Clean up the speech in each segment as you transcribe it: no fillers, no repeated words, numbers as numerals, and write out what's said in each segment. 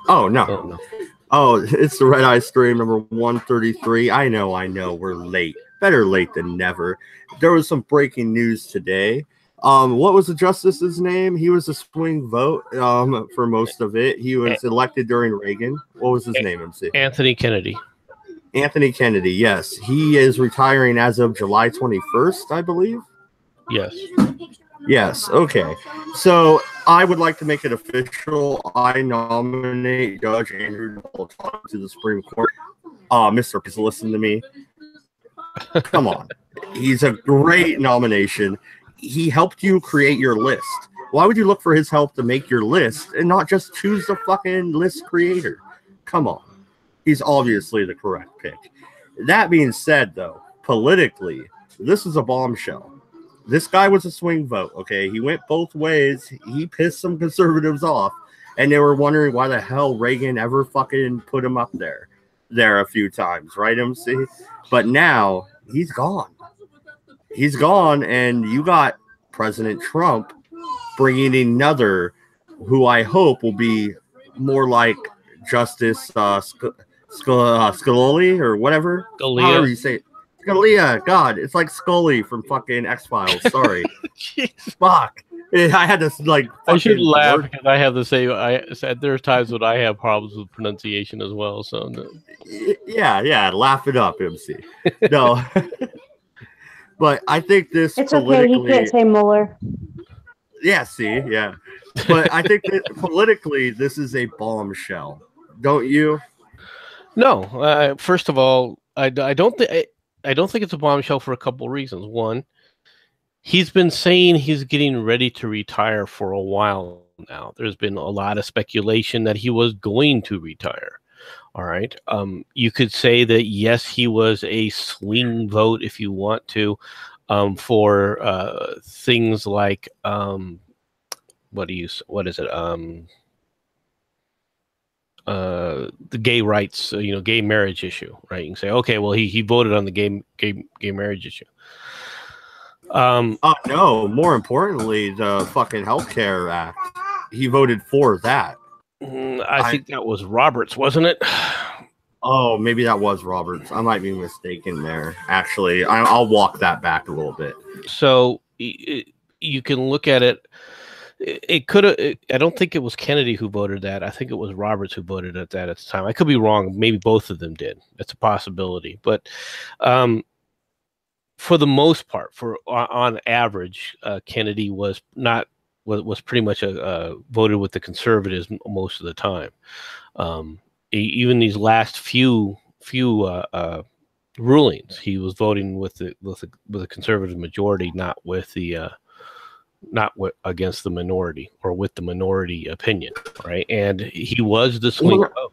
Oh, no. Oh, it's the Redeye Stream number 133. I know. We're late. Better late than never. There was some breaking news today. What was the justice's name? He was a swing vote for most of it. He was elected during Reagan. What was his name, MC? Anthony Kennedy. Anthony Kennedy, yes. He is retiring as of July 21st, I believe. Yes. Yes, okay. So I would like to make it official. I nominate Judge Andrew Napolitano to the Supreme Court. Mr. Please listen to me. Come on. He's a great nomination. He helped you create your list. Why would you look for his help to make your list and not just choose the fucking list creator? Come on. He's obviously the correct pick. That being said, though, politically, this is a bombshell. This guy was a swing vote, okay? He went both ways. He pissed some conservatives off, and they were wondering why the hell Reagan ever fucking put him up there a few times, right, MC? But now he's gone. He's gone, and you got President Trump bringing another who I hope will be more like Justice Scalia or whatever. However you say it. Scalia, God, it's like Scully from fucking X-Files. Sorry. Fuck. I had to like. I should laugh because I have the same. I said there's times when I have problems with pronunciation as well. So no. Yeah, laugh it up, MC. No, but I think this. It's okay. He can't say Mueller. Yeah. See. Yeah, but I think that politically, this is a bombshell. Don't you? No. First of all, I don't think. I don't think it's a bombshell for a couple of reasons. One, he's been saying he's getting ready to retire for a while now. There's been a lot of speculation that he was going to retire. All right. You could say that, yes, he was a swing vote if you want to, for things like what is it? The gay rights, gay marriage issue, right? You can say, okay, well, he voted on the gay marriage issue. No, more importantly, the fucking Healthcare Act. He voted for that. I think that was Roberts, wasn't it? Oh, maybe that was Roberts. I might be mistaken there. Actually, I'll walk that back a little bit. So you can look at it. It could have. I don't think it was Kennedy who voted that. I think it was Roberts who voted at that at the time. I could be wrong. Maybe both of them did. That's a possibility. But for the most part, on average, Kennedy was pretty much voted with the conservatives most of the time. Even these last few rulings, he was voting with the conservative majority, not against the minority or with the minority opinion, right? And he was the swing vote.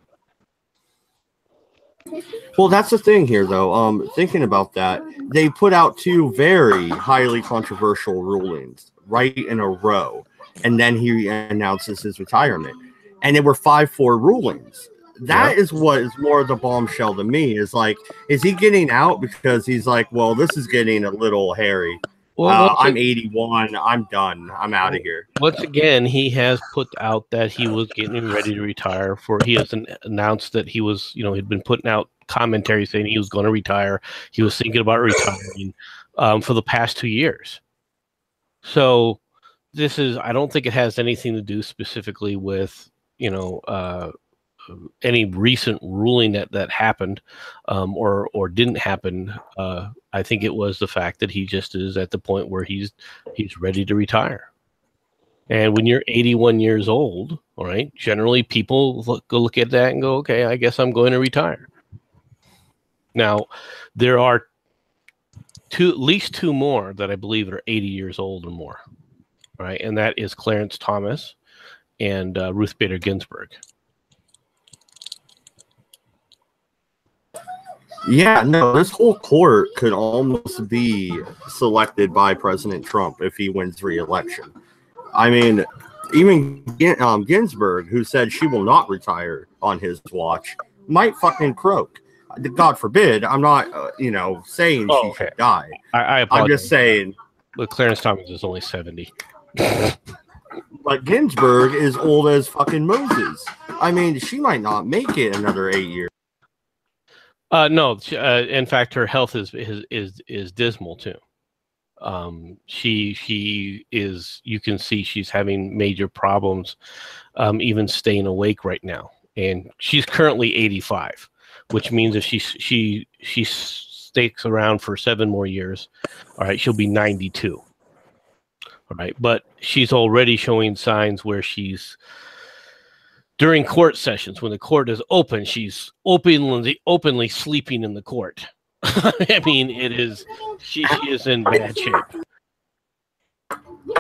Well, that's the thing here, though. Thinking about that, they put out two very highly controversial rulings right in a row, and then he announces his retirement, and they were 5-4 rulings. That is what is more the bombshell to me. Is like, is he getting out because he's like, well, this is getting a little hairy. Well, I'm 81. I'm done. I'm out of here. Once again, he has put out that he was getting ready to retire. He has announced that he was, he'd been putting out commentary saying he was going to retire. He was thinking about retiring for the past 2 years. So I don't think it has anything to do specifically with, any recent ruling that happened or didn't happen. I think it was the fact that he just is at the point where he's ready to retire. And when you're 81 years old, all right, generally people look at that and go, okay, I guess I'm going to retire. Now, there are at least two more that I believe are 80 years old or more, right? And that is Clarence Thomas and Ruth Bader Ginsburg. Yeah, no, this whole court could almost be selected by President Trump if he wins re-election. I mean, even Ginsburg, who said she will not retire on his watch, might fucking croak. God forbid. I'm not, saying she should die. I apologize. I'm just saying. But Clarence Thomas is only 70. But Ginsburg is old as fucking Moses. I mean, she might not make it another 8 years. No. In fact, her health is dismal too. She is. You can see she's having major problems, even staying awake right now. And she's currently 85, which means if she sticks around for 7 more years, all right, she'll be 92. All right, but she's already showing signs where she's during court sessions when the court is open, she's openly sleeping in the court. I mean, she is in bad shape.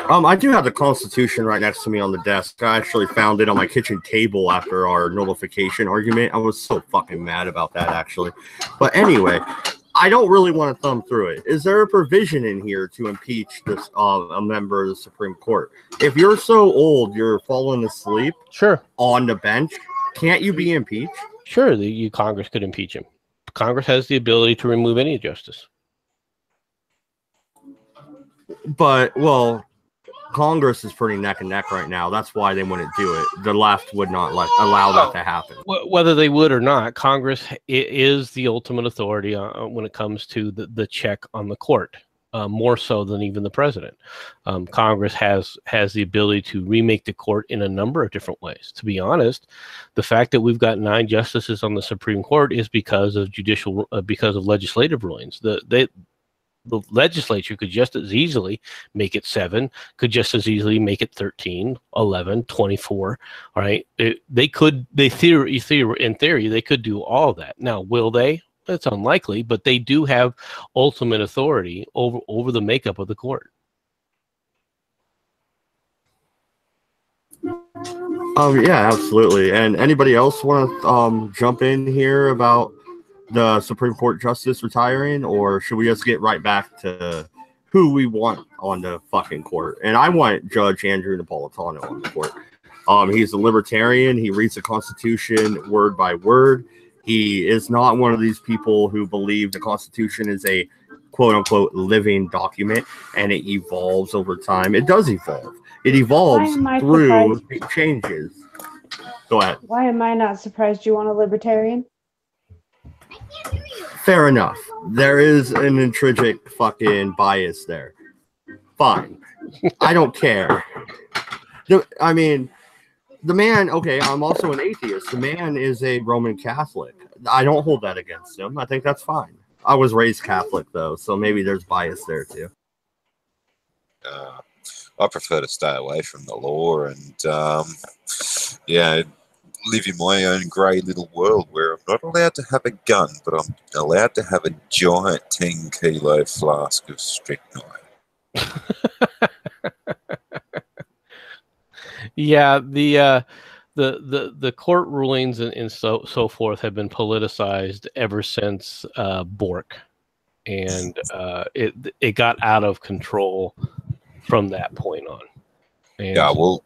I do have the Constitution right next to me on the desk. I actually found it on my kitchen table after our nullification argument. I was so fucking mad about that, actually. But anyway, I don't really want to thumb through it. Is there a provision in here to impeach this a member of the Supreme Court? If you're so old, you're falling asleep on the bench, can't you be impeached? Sure, Congress could impeach him. Congress has the ability to remove any justice. But, well, Congress is pretty neck and neck right now. That's why they wouldn't do it. The left would not allow that to happen. Whether they would or not, Congress is the ultimate authority when it comes to the check on the court, more so than even the president. Congress has the ability to remake the court in a number of different ways. To be honest, the fact that we've got 9 justices on the Supreme Court is because of legislative rulings. The legislature could just as easily make it 7, could just as easily make it 13, 11, 24. All right. In theory, they could do all that. Now, will they? That's unlikely, but they do have ultimate authority over the makeup of the court. Yeah, absolutely. And anybody else want to jump in here about the Supreme Court justice retiring, or should we just get right back to who we want on the fucking court? And I want Judge Andrew Napolitano on the court. He's a libertarian. He reads the Constitution word by word. He is not one of these people who believe the Constitution is a quote-unquote living document and it evolves over time. It does evolve. It evolves through changes. Go ahead. Why am I not surprised you want a libertarian? Fair enough. There is an intrinsic fucking bias there. Fine. I don't care. I mean, the man, okay, I'm also an atheist. The man is a Roman Catholic. I don't hold that against him. I think that's fine. I was raised Catholic, though, so maybe there's bias there, too. I prefer to stay away from the law and, yeah, live in my own grey little world where I'm not allowed to have a gun, but I'm allowed to have a giant 10-kilo flask of strychnine. Yeah, the court rulings and so forth have been politicized ever since Bork, and it got out of control from that point on. And yeah, well,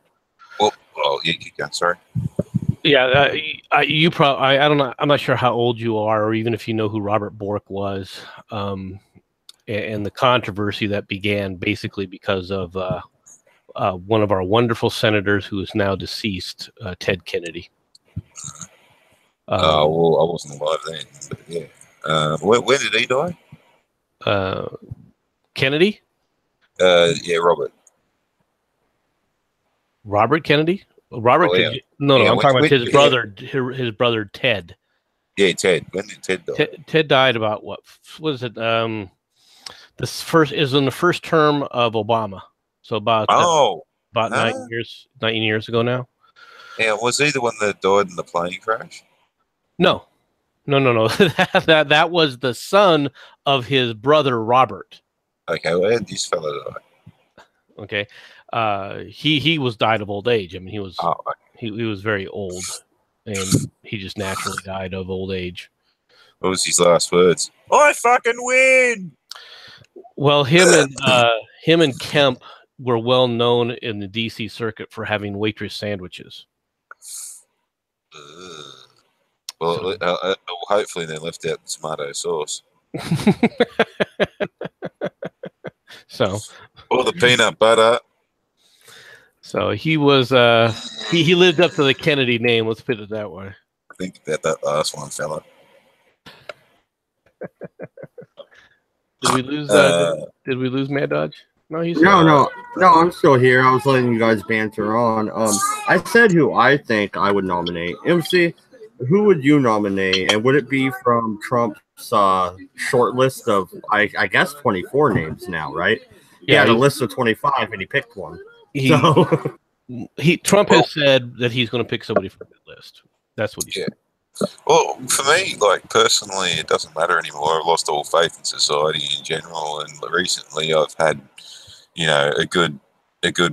you go. Sorry. Yeah, you probably. I don't know. I'm not sure how old you are, or even if you know who Robert Bork was, and the controversy that began basically because of one of our wonderful senators who is now deceased, Ted Kennedy. Well, I wasn't alive then, but yeah. When did he die? Kennedy? Yeah, Robert. Robert Kennedy? Robert? Oh, yeah. No, yeah, I'm talking about his brother. His brother Ted. Yeah, Ted. When did Ted die? Ted died about what was it? This first is in the first term of Obama. So about 9 years ago now. Yeah, was he the one that died in the plane crash? No. that was the son of his brother Robert. Okay, well, this fella died. Okay, he died of old age. I mean, he was very old, and he just naturally died of old age. What was his last words? I fucking win. Well, him and Kemp were well known in the DC circuit for having waitress sandwiches. Well, hopefully they left out the tomato sauce. So, or the peanut butter. So he was he lived up to the Kennedy name. Let's put it that way. Think about that last one, fella. Did we lose? Did we lose Mad Dodge? No, he's No, I'm still here. I was letting you guys banter on. I said who I think I would nominate. MC, who would you nominate? And would it be from Trump's short list of, I guess, 24 names now, right? He had a list of 25 and he picked one. Trump has said that he's going to pick somebody from the list. That's what he said. Well, for me, like personally, it doesn't matter anymore. I've lost all faith in society in general, and recently I've had, you know, a good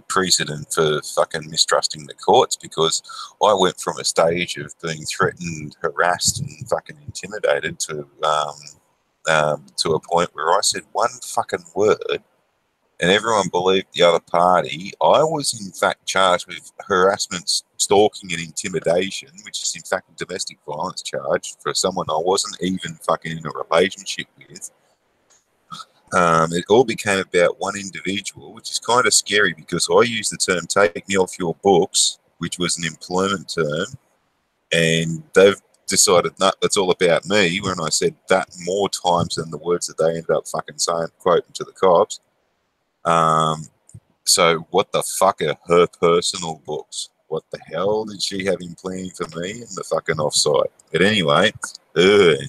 precedent for fucking mistrusting the courts, because I went from a stage of being threatened, harassed, and fucking intimidated to a point where I said one fucking word and everyone believed the other party. I was in fact charged with harassment, stalking, and intimidation, which is in fact a domestic violence charge for someone I wasn't even fucking in a relationship with. It all became about one individual, which is kind of scary because I used the term "take me off your books," which was an employment term, and they've decided, no, that's all about me, when I said that more times than the words that they ended up fucking saying, quoting to the cops. So what the fuck are her personal books? What the hell did she have in planning for me in the fucking offside? But anyway,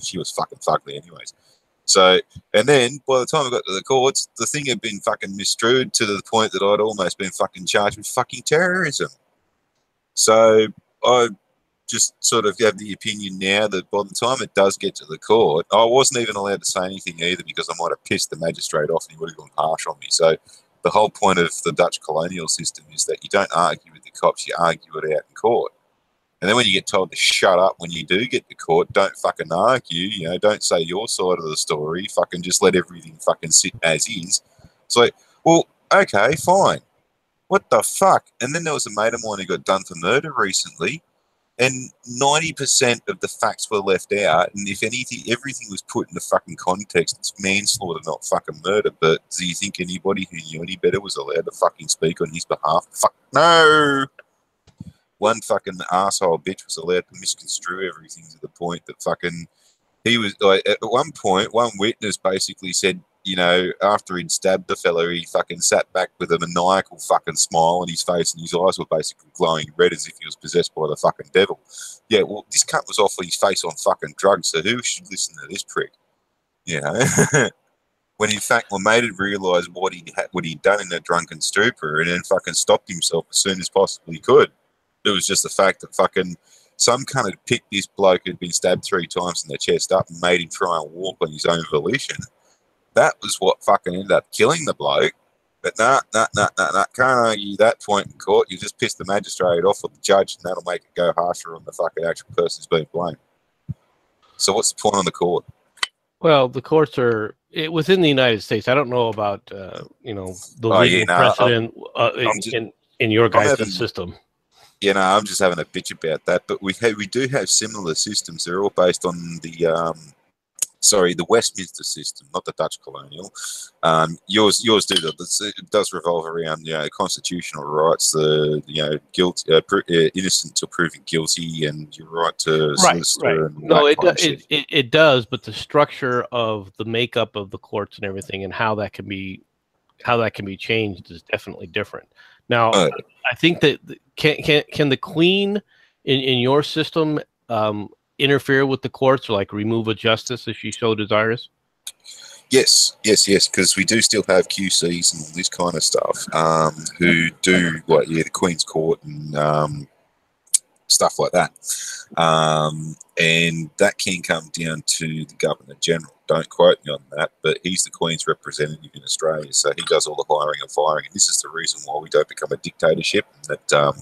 she was fucking fugly anyways. So, and then by the time I got to the courts, the thing had been fucking misconstrued to the point that I'd almost been fucking charged with fucking terrorism. So I just sort of have the opinion now that by the time it does get to the court, I wasn't even allowed to say anything either because I might have pissed the magistrate off and he would have gone harsh on me. So the whole point of the Dutch colonial system is that you don't argue with the cops, you argue it out in court. And then when you get told to shut up when you do get to court, don't fucking argue, you know, don't say your side of the story, fucking just let everything fucking sit as is. It's like, well, okay, fine. What the fuck? And then there was a mate of mine who got done for murder recently, and 90% of the facts were left out, and if anything, everything was put into fucking context. It's manslaughter, not fucking murder. But do you think anybody who knew any better was allowed to fucking speak on his behalf? Fuck no! One fucking asshole bitch was allowed to misconstrue everything to the point that fucking he was like, at one point, one witness basically said, you know, after he'd stabbed the fellow, he fucking sat back with a maniacal fucking smile on his face, and his eyes were basically glowing red as if he was possessed by the fucking devil. Yeah, well, this cunt was off his face on fucking drugs, so who should listen to this prick? You know? When in fact, my mate had realised what he'd done in a drunken stupor, and then fucking stopped himself as soon as possibly could. It was just the fact that fucking some cunt had picked this bloke who'd been stabbed 3 times in the chest up and made him try and walk on his own volition. That was what fucking ended up killing the bloke. But nah, can't argue that point in court. You just piss the magistrate off or the judge, and that'll make it go harsher on the fucking actual person who's being blamed. So what's the point on the court? Well, the courts are within the United States. I don't know about you know, the legal precedent in your guys' system. Yeah, no, I'm just having a bitch about that. But we do have similar systems. They're all based on the Westminster system, not the Dutch colonial. Yours do that. It does revolve around, you know, constitutional rights, the, you know, guilt, innocent till proven guilty, and your right to solicitor. Right. No, it does, but the structure of the makeup of the courts and everything, and how that can be changed is definitely different. Now, I think that can the Queen in your system interfere with the courts, or like remove a justice if she so desires? Yes, because we do still have QCs and all this kind of stuff who do, like, the Queen's Court and stuff like that. And that can come down to the Governor General. Don't quote me on that, but he's the Queen's representative in Australia, so he does all the hiring and firing. And this is the reason why we don't become a dictatorship, that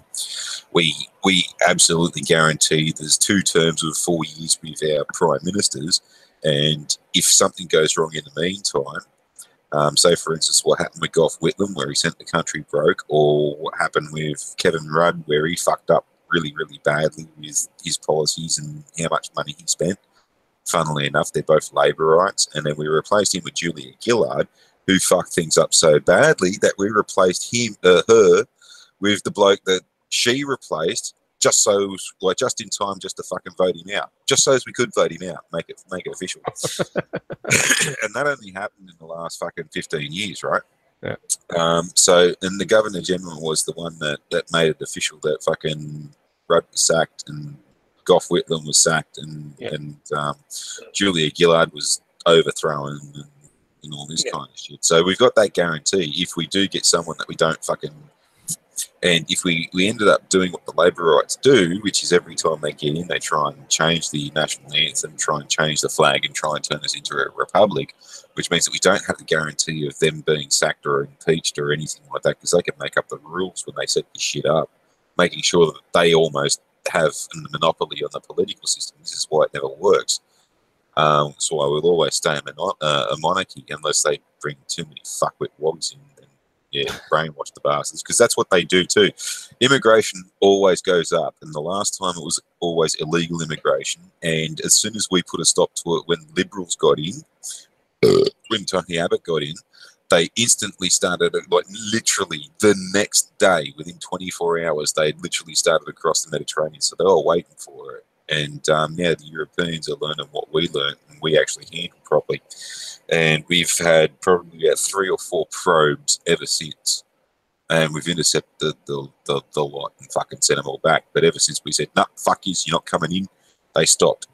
we absolutely guarantee there's 2 terms of 4 years with our prime ministers. And if something goes wrong in the meantime, say for instance what happened with Gough Whitlam, where he sent the country broke, or what happened with Kevin Rudd, where he fucked up really, really badly with his policies and how much money he spent. Funnily enough, they're both Laborites, and then we replaced him with Julia Gillard, who fucked things up so badly that we replaced her with the bloke that she replaced, just so like just in time, just to fucking vote him out, just so as we could vote him out, make it official. And that only happened in the last fucking 15 years, right? Yeah. So, and the Governor General was the one that made it official that fucking Rudd was sacked and Gough Whitlam was sacked and Julia Gillard was overthrown and all this kind of shit. So we've got that guarantee. If we do get someone that we don't fucking, and if we ended up doing what the Labor rights do, which is every time they get in, they try and change the national anthem, try and change the flag, and try and turn us into a republic, which means that we don't have the guarantee of them being sacked or impeached or anything like that, because they can make up the rules when they set this shit up, making sure that they almost have a monopoly on the political system. This is why it never works. So I will always stay a monarchy unless they bring too many fuckwit wogs in and brainwash the bastards, because that's what they do too. Immigration always goes up, and the last time it was always illegal immigration. And as soon as we put a stop to it, when Liberals got in, when Tony Abbott got in, they instantly started, like literally the next day, within 24 hours, they literally started across the Mediterranean. So they were waiting for it. And the Europeans are learning what we learned, and we actually handled properly. And we've had probably about 3 or 4 probes ever since. And we've intercepted the lot and fucking sent them all back. But ever since we said, no, fuck yous, you're not coming in, they stopped.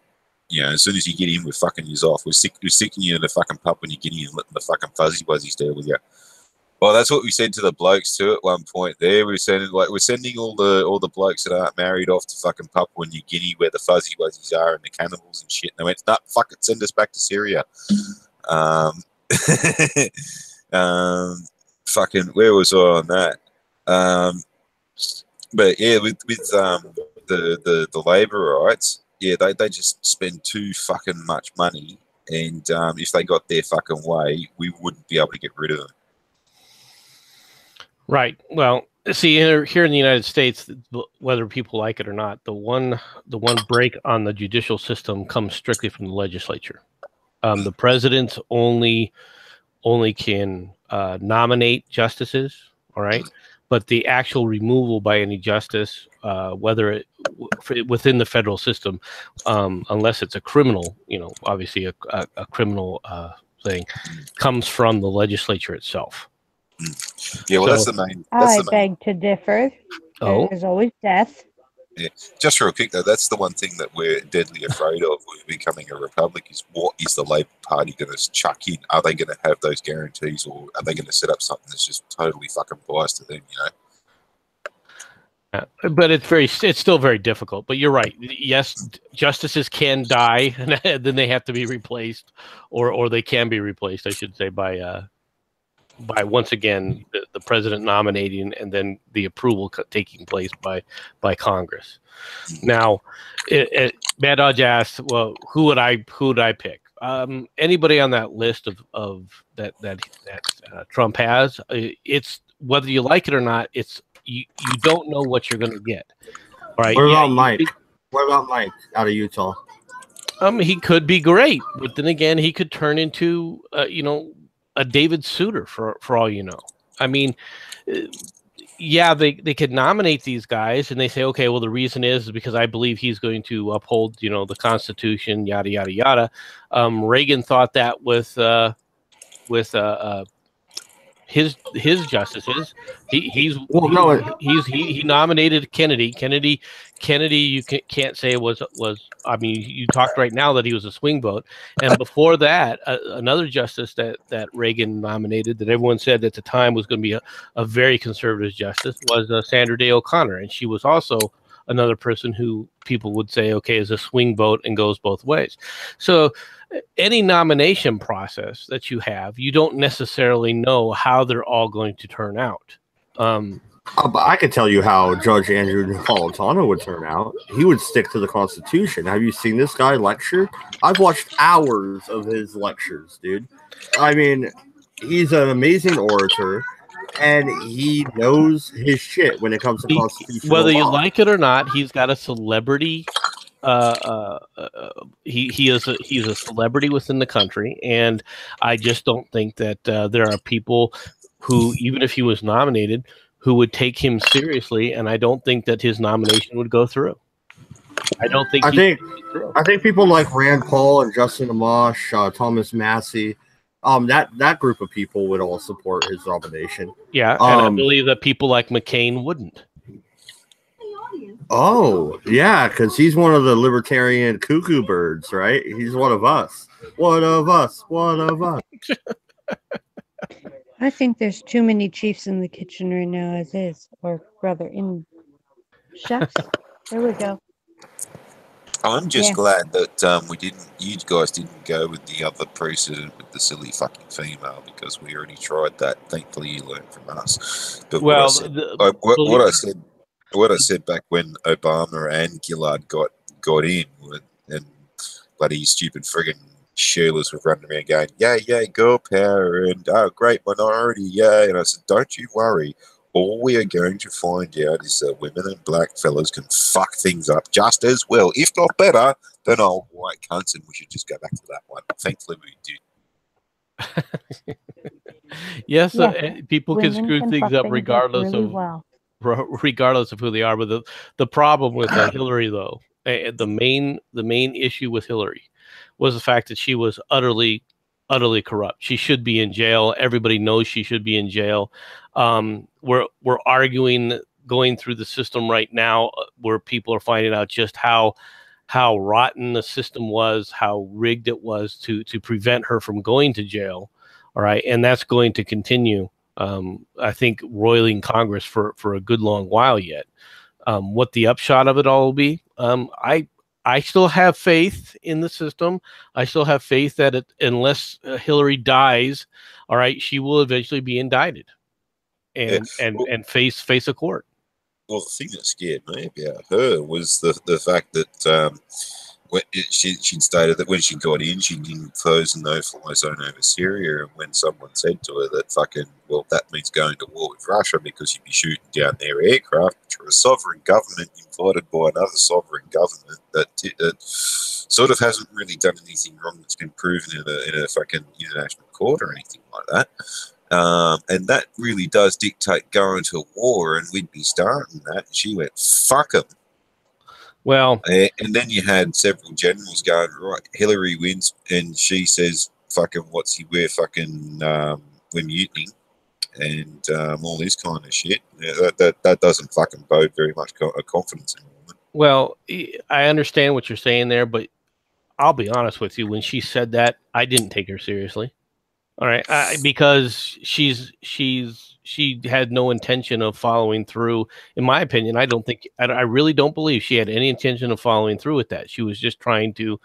You know, as soon as you get in, we're fucking yous off. We're sticking you in the fucking pub when you get in and letting the fucking fuzzy wuzzies deal with you. Well, that's what we said to the blokes too at one point. There, we're sending all the blokes that aren't married off to fucking Papua New Guinea, where the fuzzy wuzzies are and the cannibals and shit. And they went, "Nah, fuck it, send us back to Syria." Fucking, where was I on that? But yeah, with the labour rights, yeah, they just spend too fucking much money, and if they got their fucking way, we wouldn't be able to get rid of them. Right. Well, see, here in the United States, whether people like it or not, the one break on the judicial system comes strictly from the legislature. The president only can nominate justices. All right. But the actual removal by any justice, whether within the federal system, unless it's a criminal, obviously a criminal thing, comes from the legislature itself. Yeah, well, that's the main. I beg to differ. Oh, There's always death. Yeah, just real quick though, that's the one thing that we're deadly afraid of with becoming a republic is what is the Labor Party going to chuck in? Are they going to have those guarantees, or are they going to set up something that's just totally fucking biased to them? But it's still very difficult. But you're right. Yes, justices can die, and then they have to be replaced, or they can be replaced, I should say, by once again the president nominating and then the approval taking place by Congress. Now, Mad Dodge asked, well, who would I pick? Anybody on that list of that Trump has. It's whether you like it or not. It's you don't know what you're going to get. All right. What about Mike? What about Mike out of Utah? He could be great, but then again, he could turn into a David Souter for all you know. I mean, yeah, they could nominate these guys and they say, okay, well, the reason is because I believe he's going to uphold, the Constitution, yada, yada, yada. Reagan thought that with his justices. He nominated Kennedy. Kennedy, you can't say was. I mean, you talked right now that he was a swing vote, and before that, another justice that Reagan nominated, that everyone said at the time was going to be a very conservative justice, was Sandra Day O'Connor, and she was also another person who people would say, okay, is a swing vote and goes both ways. So any nomination process that you have, you don't necessarily know how they're all going to turn out. But I could tell you how Judge Andrew Napolitano would turn out. He would stick to the Constitution. Have you seen this guy lecture? I've watched hours of his lectures, dude. I mean, he's an amazing orator, and he knows his shit when it comes to constitutional whether law. You like it or not, he's got a celebrity. He's a celebrity within the country, and I just don't think that there are people who, even if he was nominated, who would take him seriously, and I don't think that his nomination would go through. I don't think. I think people like Rand Paul and Justin Amash, Thomas Massey, that group of people would all support his nomination. Yeah, and I believe that people like McCain wouldn't. Oh, yeah, because he's one of the libertarian cuckoo birds, right? He's one of us. One of us. One of us. I think there's too many chiefs in the kitchen right now as is, or rather in chefs. There we go. I'm just glad that you guys didn't go with the other precedent with the silly fucking female, because we already tried that. Thankfully, you learned from us. But well, what I said back when Obama and Gillard got in, and bloody stupid friggin' Sheilas were running around going, yeah, girl power, and great minority, yeah. And I said, don't you worry. All we are going to find out is that women and black fellas can fuck things up just as well, if not better, than old white cunts, and we should just go back to that one. Thankfully, we did. Yes, people can screw things up regardless regardless of who they are. But the problem with Hillary, though, the main issue with Hillary was the fact that she was utterly corrupt. She should be in jail. Everybody knows she should be in jail. We're arguing, going through the system right now, where people are finding out just how rotten the system was, how rigged it was to prevent her from going to jail. All right, and that's going to continue. I think roiling Congress for a good long while yet. What the upshot of it all will be, I still have faith in the system. I still have faith that unless Hillary dies, all right, she will eventually be indicted and face a court. Well, the thing that scared me about her was the fact that she'd stated that when she got in, she didn't close a no-fly zone over Syria, and when someone said to her that that means going to war with Russia because you'd be shooting down their aircraft, which are a sovereign government invited by another sovereign government that sort of hasn't really done anything wrong that's been proven in a fucking international court or anything like that. And that really does dictate going to war, and we'd be starting that. And she went, fuck them. Well, and then you had several generals going, right, Hillary wins, and she says, fucking, we're mutinying, and all this kind of shit. Yeah, that doesn't fucking bode very much confidence in a woman. Well, I understand what you're saying there, but I'll be honest with you. When she said that, I didn't take her seriously. All right, because she had no intention of following through. In my opinion, I really don't believe she had any intention of following through with that. She was just trying to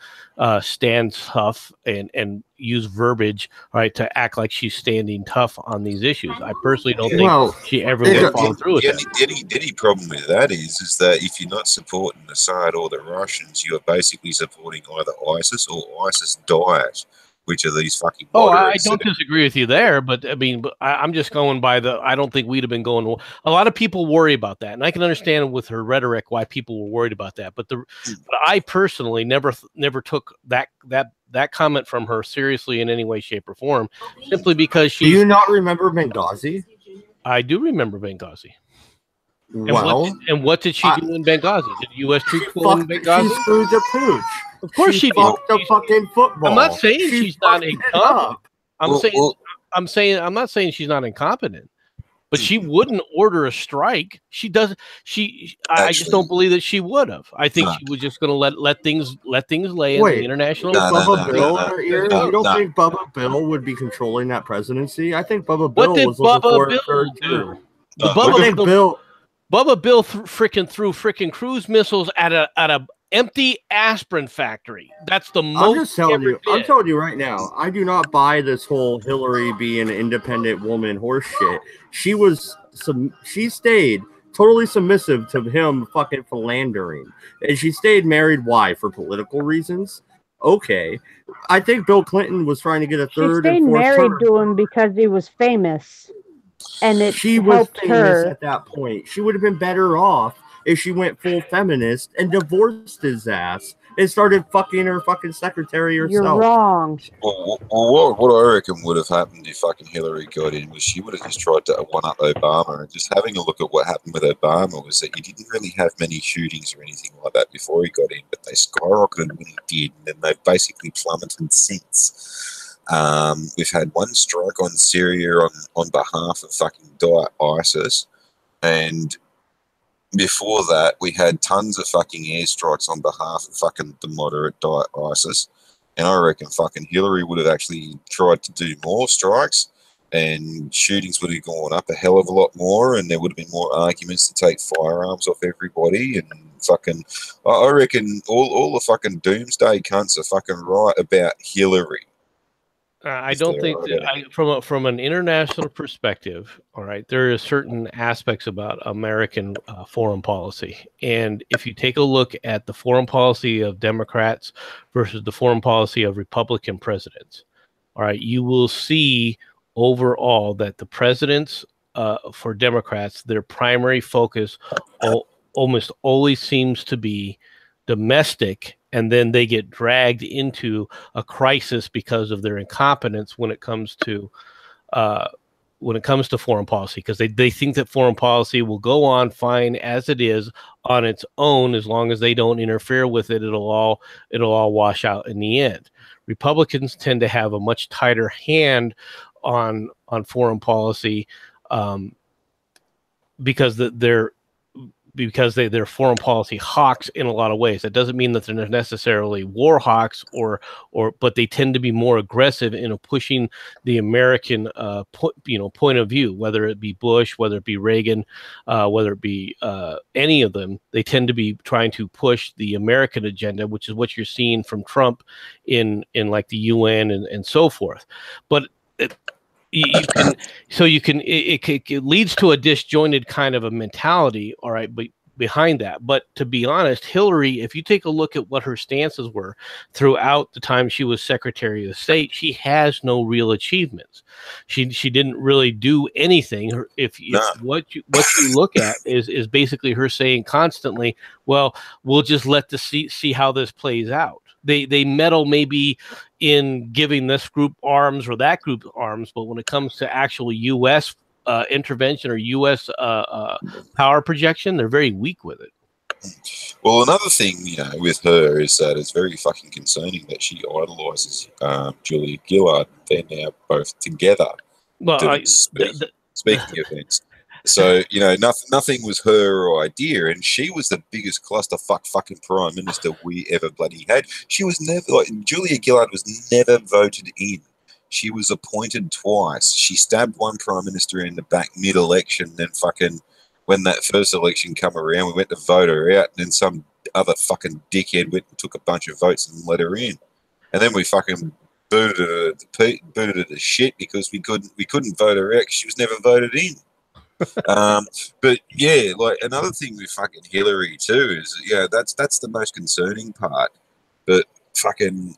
stand tough and use verbiage, right, to act like she's standing tough on these issues. I personally don't think she ever would follow through with that. The only problem with that is that if you're not supporting Assad or the Russians, you are basically supporting either ISIS or ISIS Daesh. Which are these fucking moderates? I don't disagree with you there, but I mean, I'm just going by I don't think we'd have been going. A lot of people worry about that, and I can understand with her rhetoric why people were worried about that. But I personally never took that comment from her seriously in any way, shape, or form, simply because she. Do you not remember Benghazi? I do remember Benghazi. And what did she do in Benghazi? Did U.S. troops go in Benghazi? She screwed the pooch. Of course she fucked the fucking football. I'm not saying she's not incompetent. I'm not saying she's not incompetent, but she wouldn't order a strike. She does. I just don't believe that she would have. I think she was just going to let things lay in the international. You don't think Bubba Bill would be controlling that presidency? I think Bubba Bill was looking for a third term. Bubba Bill freaking threw freaking cruise missiles at a empty aspirin factory. That's the most. I'm telling you right now. I do not buy this whole Hillary being an independent woman horse shit. She stayed totally submissive to him fucking philandering, and she stayed married. Why? For political reasons. Okay, I think Bill Clinton was trying to get a third. She stayed married to him because he was famous, and she was famous at that point. She would have been better off is she went full feminist and divorced his ass and started fucking her fucking secretary herself. You're wrong. Well, what I reckon would have happened if fucking Hillary got in was she would have just tried to one-up Obama. And just having a look at what happened with Obama was that he didn't really have many shootings or anything like that before he got in, but they skyrocketed when he did, and then they've basically plummeted since. We've had one strike on Syria on behalf of fucking ISIS, and before that, we had tons of fucking airstrikes on behalf of fucking the moderate ISIS. And I reckon fucking Hillary would have actually tried to do more strikes, and shootings would have gone up a hell of a lot more, and there would have been more arguments to take firearms off everybody. And fucking, I reckon all the fucking doomsday cunts are fucking right about Hillary. I don't think that from an international perspective, all right, there are certain aspects about American foreign policy. And if you take a look at the foreign policy of Democrats versus the foreign policy of Republican presidents, all right, you will see overall that the presidents for Democrats, their primary focus almost always seems to be domestic, and then they get dragged into a crisis because of their incompetence when it comes to foreign policy, because they think that foreign policy will go on fine as it is on its own as long as they don't interfere with it. It'll all wash out in the end. Republicans tend to have a much tighter hand on foreign policy because they're foreign policy hawks in a lot of ways. That doesn't mean that they're necessarily war hawks, but they tend to be more aggressive in pushing the American point of view, whether it be Bush, whether it be Reagan, whether it be any of them. They tend to be trying to push the American agenda, which is what you're seeing from Trump in like the UN and so forth. But it leads to a disjointed kind of a mentality, all right, but behind that. But to be honest, Hillary, if you take a look at what her stances were throughout the time she was Secretary of State, she has no real achievements. She didn't really do anything. What you look at is basically her saying constantly, well, we'll just see how this plays out. They meddle maybe in giving this group arms or that group arms, but when it comes to actual U.S. Intervention or U.S. Power projection, they're very weak with it. Well, another thing, with her is that it's very fucking concerning that she idolizes Julia Gillard. They're now both together. Well, speaking events. So, nothing was her idea, and she was the biggest clusterfuck fucking prime minister we ever bloody had. She was never, Julia Gillard was never voted in. She was appointed twice. She stabbed one prime minister in the back mid-election, then fucking, when that first election come around, we went to vote her out, and then some other fucking dickhead went and took a bunch of votes and let her in. And then we fucking booted her to shit because we couldn't vote her out because she was never voted in. But yeah, another thing with fucking Hillary too is that's the most concerning part. But fucking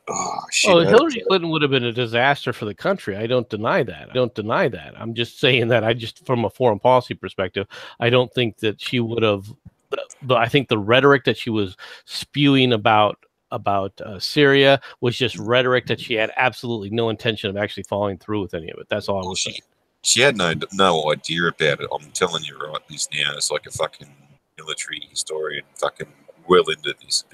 Hillary Clinton would have been a disaster for the country. I don't deny that. I'm just saying that from a foreign policy perspective, I don't think that she would have. I think the rhetoric that she was spewing about Syria was just rhetoric that she had absolutely no intention of actually following through with any of it. That's all I was saying. She had no idea about it. I'm telling you right this now. It's like a fucking military historian fucking well into this.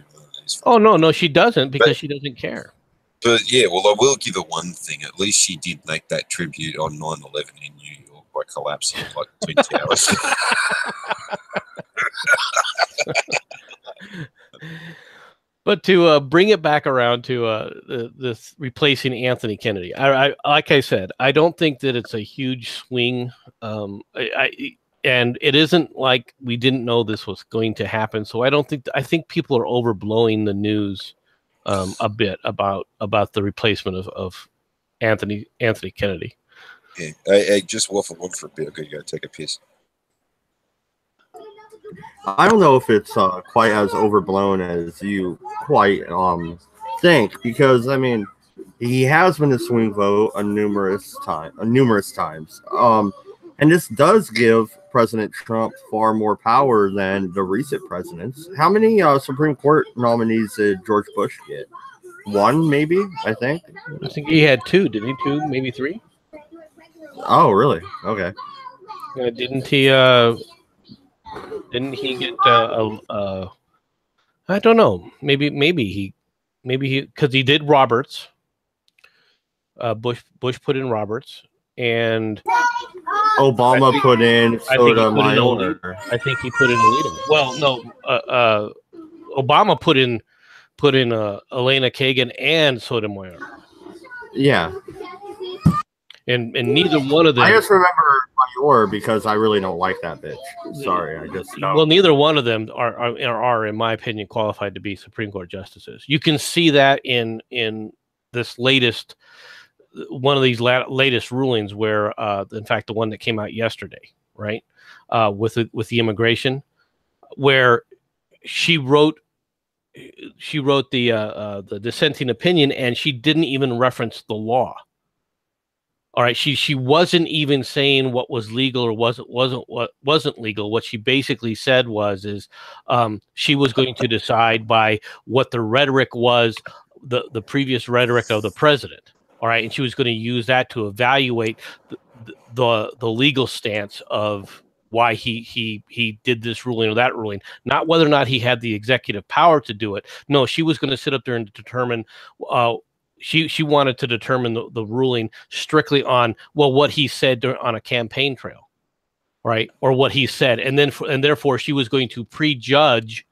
Oh, no, she doesn't because she doesn't care. But yeah, well, I will give her one thing. At least she did make that tribute on 9/11 in New York by collapsing like Twin Towers. But to bring it back around to this replacing Anthony Kennedy, I like I said, I don't think that it's a huge swing. And it isn't like we didn't know this was going to happen. So I think people are overblowing the news a bit about the replacement of Anthony Kennedy. Yeah, hey, just waffle one for a bit. Okay, you gotta take a piss. I don't know if it's quite as overblown as you quite think, because I mean, he has been a swing vote numerous times. And this does give President Trump far more power than the recent presidents. How many Supreme Court nominees did George Bush get? One, maybe, I think. I think he had two. Did he? Two, maybe three? Oh, really? Okay. Didn't he? Didn't he get I don't know. Maybe he, because he did Roberts. Bush put in Roberts, and Obama put in Sotomayor. I think he put in Alito. Well, no, Obama put in Elena Kagan and Sotomayor. Yeah. And neither one of them. I just remember Mayor because I really don't like that bitch. Sorry, I just don't. Well, neither one of them are, in my opinion, qualified to be Supreme Court justices. You can see that in this latest one of these latest rulings, where, in fact, the one that came out yesterday, right, with the immigration, where she wrote the dissenting opinion, and she didn't even reference the law. All right, she wasn't even saying what was legal or wasn't legal. What she basically said is she was going to decide by what the rhetoric was, the previous rhetoric of the president. All right, and she was going to use that to evaluate the legal stance of why he did this ruling or that ruling, not whether or not he had the executive power to do it. No, she was going to sit up there and determine. She wanted to determine the ruling strictly on, well, what he said on a campaign trail, right, or what he said, and therefore she was going to prejudge,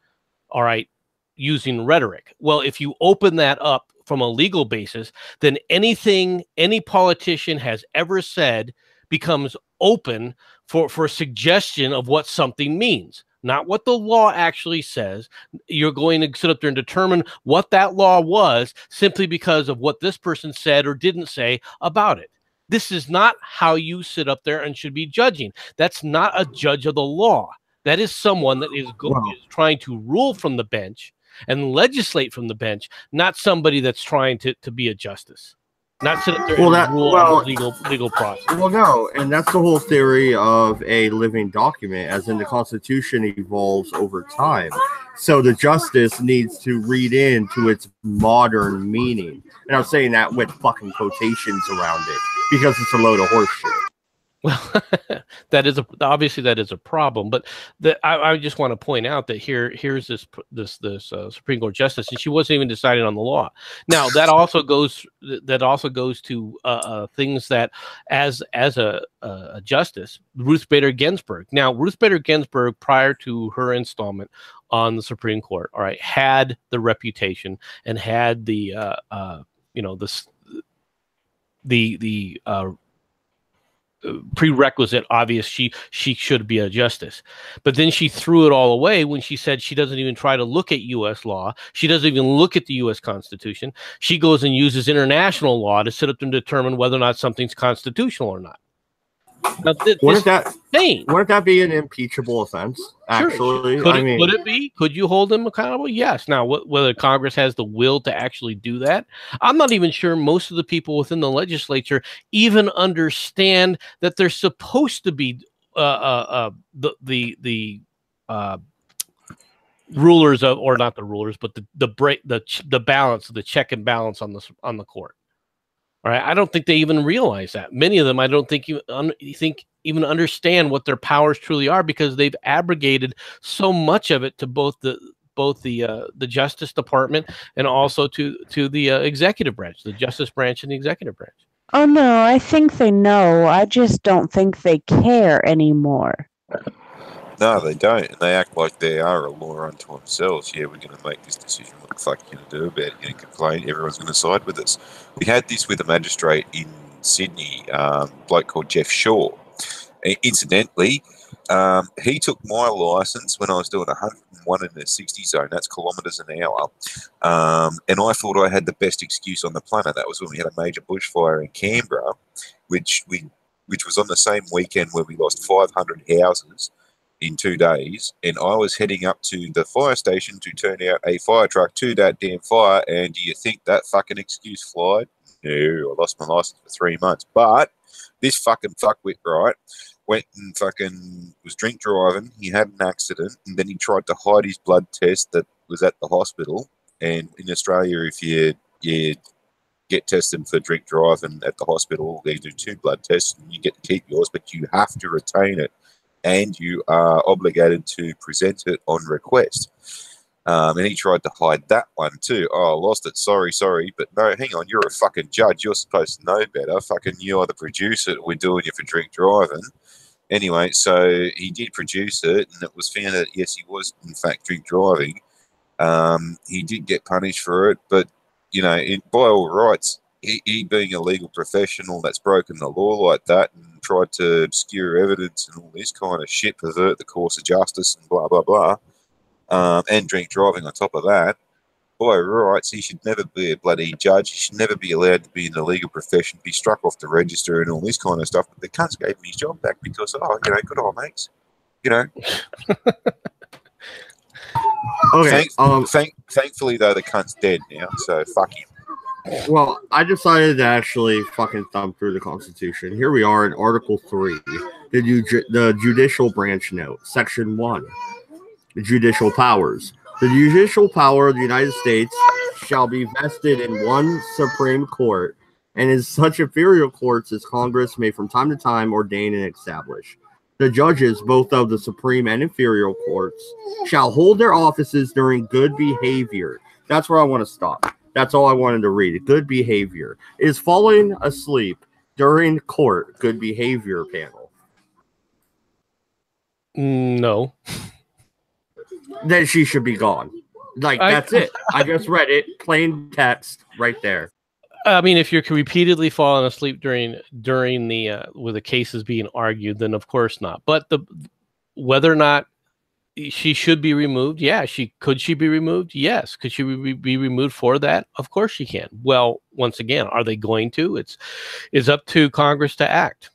all right, using rhetoric. Well, if you open that up from a legal basis, then anything any politician has ever said becomes open for suggestion of what something means. Not what the law actually says. You're going to sit up there and determine what that law was simply because of what this person said or didn't say about it. This is not how you sit up there and should be judging. That's not a judge of the law. That is someone that is trying to rule from the bench and legislate from the bench, not somebody that's trying to be a justice. Not sit up there and rule on the legal process. Well, no, and that's the whole theory of a living document, as in the Constitution evolves over time. So the justice needs to read into its modern meaning. And I'm saying that with fucking quotations around it, because it's a load of horse shit. Well, obviously that is a problem, but I just want to point out that here's this Supreme Court justice, and she wasn't even deciding on the law. Now that also goes to things that as a justice, Ruth Bader Ginsburg. Now Ruth Bader Ginsburg, prior to her installment on the Supreme Court, all right, had the reputation and had the prerequisite obvious she should be a justice, but then she threw it all away when she said she doesn't even try to look at U.S. law. She doesn't even look at the U.S. Constitution. She goes and uses international law to sit up and determine whether or not something's constitutional or not. Now, wouldn't that be an impeachable offense? Actually, sure. Could it be? Could you hold them accountable? Yes. Now, whether Congress has the will to actually do that, I'm not even sure most of the people within the legislature even understand that they're supposed to be the rulers of, or not the rulers, but the balance, the check and balance on the court. All right, I don't think they even realize that. Many of them, I don't think even understand what their powers truly are, because they've abrogated so much of it to both the Justice Department and also to the executive branch, the Justice branch and the executive branch. Oh no, I think they know. I just don't think they care anymore. No, they don't. And they act like they are a law unto themselves. Yeah, we're going to make this decision. What the fuck are you going to do about it? You're going to complain? Everyone's going to side with us. We had this with a magistrate in Sydney, a bloke called Jeff Shaw. Incidentally, he took my licence when I was doing 101 in the 60 zone. That's kilometres an hour. And I thought I had the best excuse on the planet. That was when we had a major bushfire in Canberra, which was on the same weekend where we lost 500 houses in 2 days, and I was heading up to the fire station to turn out a fire truck to that damn fire, and do you think that fucking excuse flied? No, I lost my license for 3 months. But this fucking fuckwit, right, went and fucking was drink driving. He had an accident, and then he tried to hide his blood test that was at the hospital. And in Australia, if you get tested for drink driving at the hospital, they do 2 blood tests, and you get to keep yours, but you have to retain it, and you are obligated to present it on request. And he tried to hide that one too. Oh, I lost it. Sorry. But no, hang on. You're a fucking judge. You're supposed to know better. Fucking you are the producer. We're doing you for drink driving. Anyway, so he did produce it, and it was found that, yes, he was, in fact, drink driving. He did get punished for it, but, you know, by all rights, he being a legal professional that's broken the law like that and tried to obscure evidence and all this kind of shit, pervert the course of justice and blah, blah, blah. And drink driving on top of that, by rights, he should never be a bloody judge. He should never be allowed to be in the legal profession, be struck off the register and all this kind of stuff. But the cunts gave him his job back because, good old mates, Okay. Thankfully, though, the cunt's dead now, so fuck him. Well, I decided to actually fucking thumb through the Constitution. Here we are in Article 3, the Judicial Branch Note, Section 1. The judicial powers. The judicial power of the United States shall be vested in one Supreme Court, and in such inferior courts as Congress may from time to time ordain and establish. The judges, both of the Supreme and inferior courts, shall hold their offices during good behavior. That's where I want to stop. That's all I wanted to read. Good behavior. Is falling asleep during court good behavior, panel? No. Then she should be gone. That's it. I just read it. Plain text right there. I mean, if you're repeatedly falling asleep during the with the cases being argued, then of course not. But whether or not she should be removed, yeah, could she be removed? Yes. Could she be removed for that? Of course she can. Well, once again, are they going to? It's up to Congress to act.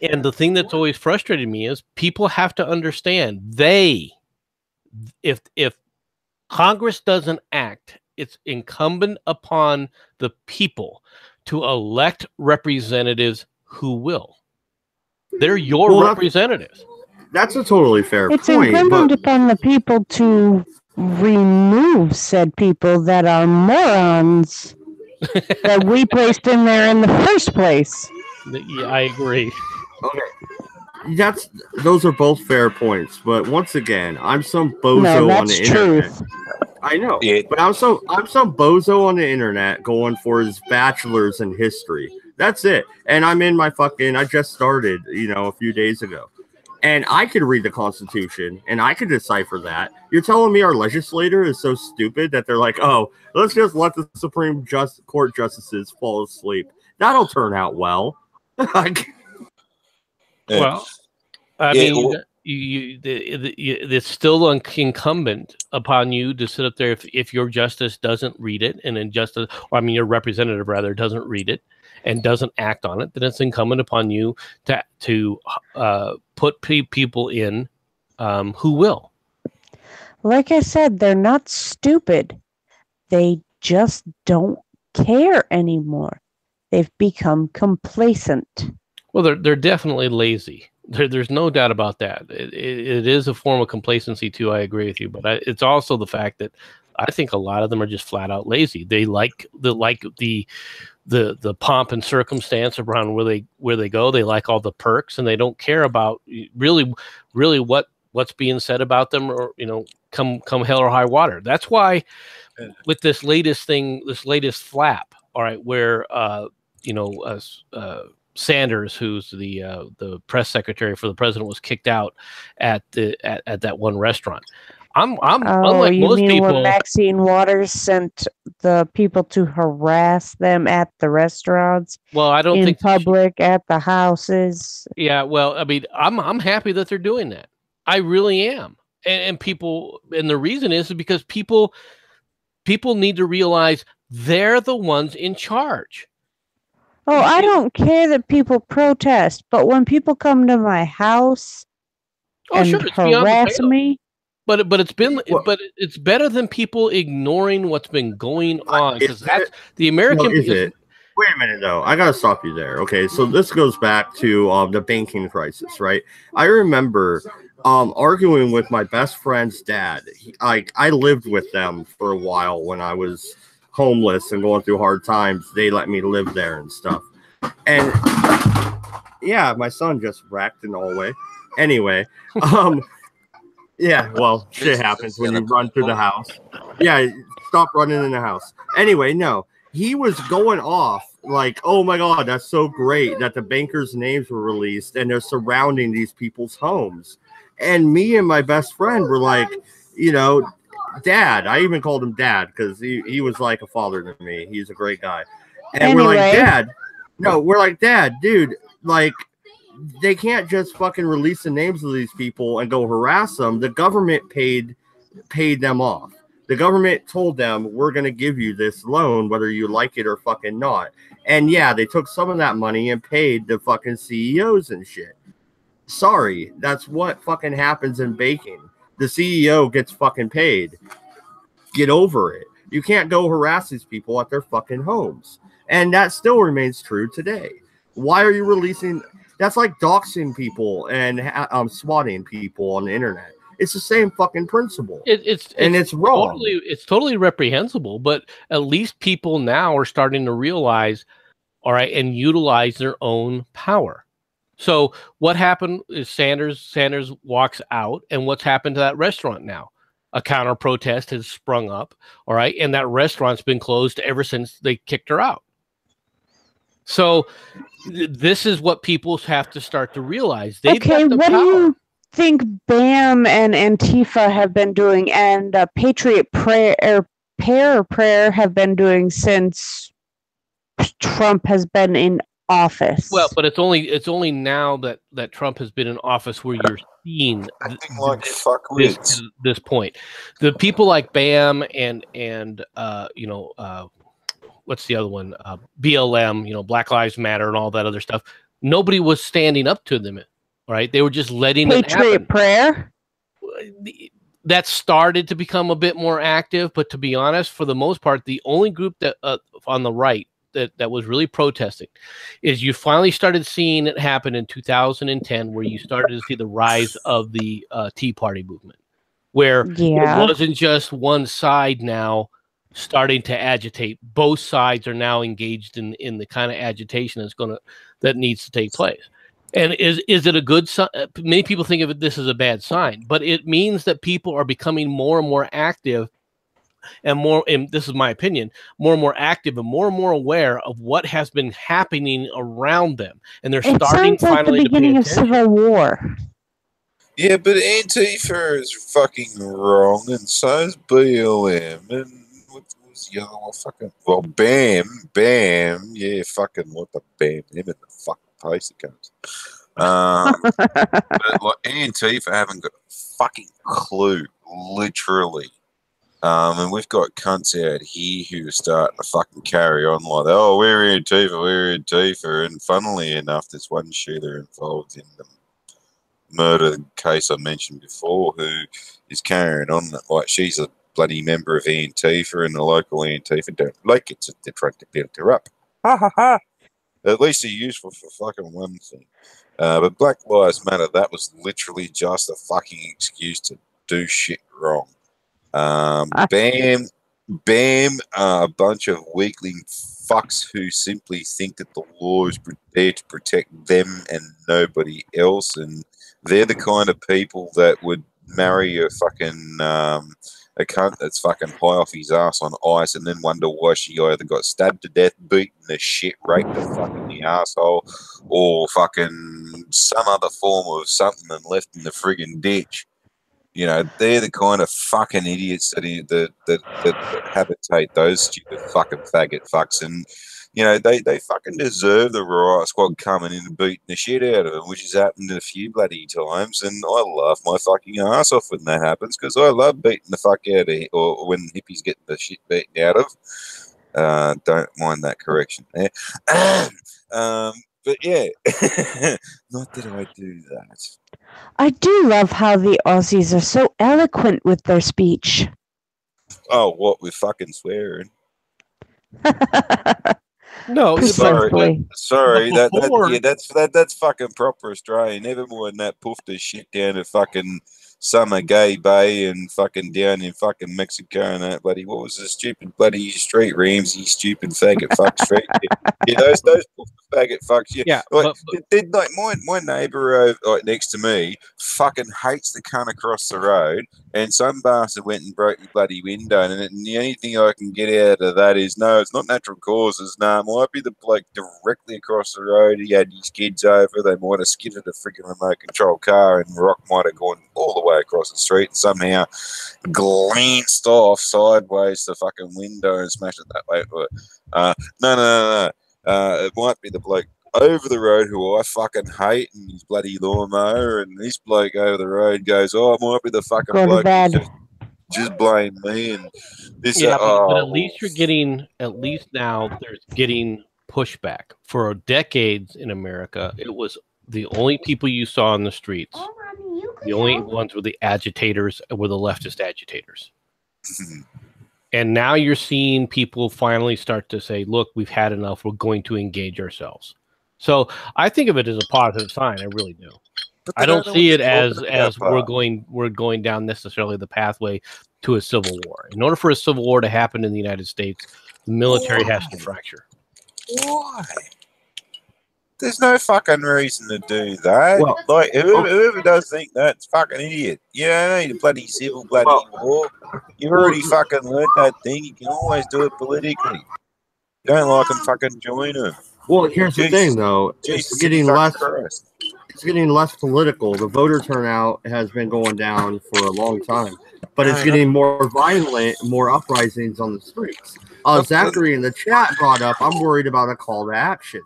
And the thing that's always frustrated me is people have to understand if Congress doesn't act, it's incumbent upon the people to elect representatives who will. They're your representatives. That's a totally fair point. It's incumbent upon the people to remove said people that are morons that we placed in there in the first place. Yeah, I agree. Okay. Those are both fair points, but once again, I'm some bozo on the internet. I know, but I'm some bozo on the internet going for his bachelor's in history. That's it, and I'm in my I just started, a few days ago, and I could read the Constitution and I could decipher that. You're telling me our legislator is so stupid that they're like, oh, let's just let the Supreme Court justices fall asleep. That'll turn out well. Well, I mean, it's still incumbent upon you to sit up there if your justice doesn't read it, and your representative rather doesn't read it and doesn't act on it. Then it's incumbent upon you to put people in who will. Like I said, they're not stupid. They just don't care anymore. They've become complacent. Well, they're definitely lazy. There's no doubt about that. It is a form of complacency too. I agree with you, but it's also the fact that I think a lot of them are just flat out lazy. They like the pomp and circumstance around where they go. They like all the perks, and they don't care about really what's being said about them, or come hell or high water. That's why with this latest flap, all right, where Sanders, who's the press secretary for the president, was kicked out at that one restaurant. I'm unlike most people. When Maxine Waters sent the people to harass them at the restaurants? Well, I don't think in public at the houses. Yeah, well, I mean, I'm happy that they're doing that. I really am, and the reason is because people need to realize they're the ones in charge. Oh, I don't care that people protest, but when people come to my house and harass me. But it's better than people ignoring what's been going on, because that's the American. Wait a minute, though. I gotta stop you there. Okay, so this goes back to the banking crisis, right? I remember arguing with my best friend's dad. I lived with them for a while when I was homeless and going through hard times. They let me live there and stuff. And yeah, my son just wrecked in the hallway. Anyway, yeah, well, shit happens when you run through the house. Yeah, stop running in the house. Anyway, no. He was going off like, oh my God, that's so great that the bankers' names were released and they're surrounding these people's homes. And me and my best friend were like, you know, Dad. I even called him Dad because he was like a father to me. He's a great guy. And we're like, Dad. No, we're like, Dad, dude, like, they can't just fucking release the names of these people and go harass them. The government paid them off. The government told them, we're going to give you this loan, whether you like it or fucking not. And yeah, they took some of that money and paid the fucking CEOs and shit. Sorry, that's what fucking happens in banking. The CEO gets fucking paid. Get over it. You can't go harass these people at their fucking homes. And that still remains true today. Why are you releasing... That's like doxing people and swatting people on the internet. It's the same fucking principle. It's wrong. It's totally reprehensible, but at least people now are starting to realize, all right, and utilize their own power. So what happened is Sanders walks out, and what's happened to that restaurant now? A counter protest has sprung up, all right, and that restaurant's been closed ever since they kicked her out. So this is what people have to start to realize. Okay, what do you think BAM and Antifa have been doing, and Patriot Prayer have been doing since Trump has been in office? Well, but it's only now that Trump has been in office where you're seeing this point. The people like BAM and what's the other one? BLM, Black Lives Matter and all that other stuff. Nobody was standing up to them, right? They were just letting it happen. Patriot Prayer? That started to become a bit more active, but to be honest, for the most part, the only group that on the right that was really protesting is you finally started seeing it happen in 2010, where you started to see the rise of the Tea Party movement, where it wasn't just one side now starting to agitate. Both sides are now engaged in the kind of agitation that needs to take place. And is it a good sign? Many people think of this as a bad sign, but it means that people are becoming more and more active and more, and this is my opinion, more and more active and more aware of what has been happening around them. And they're starting finally to pay attention. It sounds like the beginning of civil war. Yeah, but Antifa is fucking wrong, and so is BLM, and BAM, yeah, fucking what the BAM, him in the fucking place it comes. But like Antifa haven't got a fucking clue, literally. And we've got cunts out here who are starting to fucking carry on like, oh, we're Antifa, and funnily enough, there's one shooter involved in the murder case I mentioned before who is carrying on like she's a bloody member of Antifa, and the local Antifa don't like it, so they're trying to build her up. Ha ha ha! At least they're useful for fucking one thing. But Black Lives Matter, that was literally just a fucking excuse to do shit wrong. BAM, a bunch of weakling fucks who simply think that the law is there to protect them and nobody else, and they're the kind of people that would marry a fucking a cunt that's fucking high off his ass on ice and then wonder why she either got stabbed to death, beaten the shit, raped the fucking the asshole, or fucking some other form of something and left in the friggin' ditch. You know, they're the kind of fucking idiots that habitate those stupid fucking faggot fucks, and you know they fucking deserve the riot squad coming in and beating the shit out of them, which has happened a few bloody times, and I laugh my fucking ass off when that happens because I love beating the fuck out of, or when hippies get the shit beaten out of. Don't mind that correction there. But yeah, not that I do that. I do love how the Aussies are so eloquent with their speech. Oh, what with fucking swearing? No, Precisely. Sorry, But before- that's fucking proper Australian. Never more than that poofed the shit down at fucking Summer Gay Bay and fucking down in fucking Mexico and that bloody, what was the stupid bloody street, Ramsey, stupid faggot fuck street. Yeah, those poofed faggot fucks. Yeah, like, like my neighbour like next to me fucking hates the cunt across the road, and some bastard went and broke the bloody window, and the only thing I can get out of that is, no, it's not natural causes. No, it might be the bloke directly across the road. He had his kids over. They might have skidded a freaking remote control car, and rock might have gone all the way across the street and somehow glanced off sideways the fucking window and smashed it that way. But no. It might be the bloke over the road who I fucking hate and his bloody lawnmower, and this bloke over the road goes, oh, it might be the fucking Go to bloke bed. who just blame me. And this, yeah, but at least you're getting, at least now there's getting pushback. For decades in America, it was the only people you saw on the streets. The only ones were the agitators, were the leftist agitators. And now you're seeing people finally start to say, look, we've had enough. We're going to engage ourselves. So I think of it as a positive sign. I really do. I don't see it as we're going down necessarily the pathway to a civil war. In order for a civil war to happen in the United States, the military has to fracture. Why? There's no fucking reason to do that. Well, like, whoever does think that's fucking idiot. You don't need a bloody civil bloody war. You've already fucking learnt that thing. You can always do it politically. You don't like them, fucking join them. Well, here's the thing, though. It's getting less political. The voter turnout has been going down for a long time, but it's getting more violent, more uprisings on the streets. Zachary in the chat brought up, I'm worried about a call to action.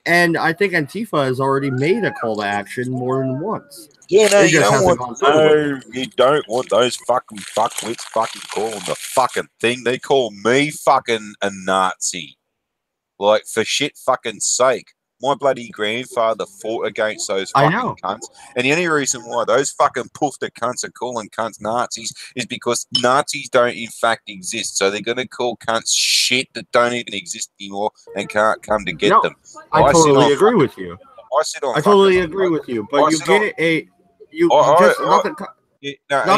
And I think Antifa has already made a call to action more than once. Yeah, no, you don't want those fucking fuckwits fucking calling the fucking thing. They call me fucking a Nazi. Like, for shit fucking sake. My bloody grandfather fought against those fucking cunts. And the only reason why those fucking poofed cunts are calling cunts Nazis is because Nazis don't in fact exist. So they're going to call cunts shit that don't even exist anymore and can't come to get them. I totally agree with you. I totally agree with you. But you get a... Not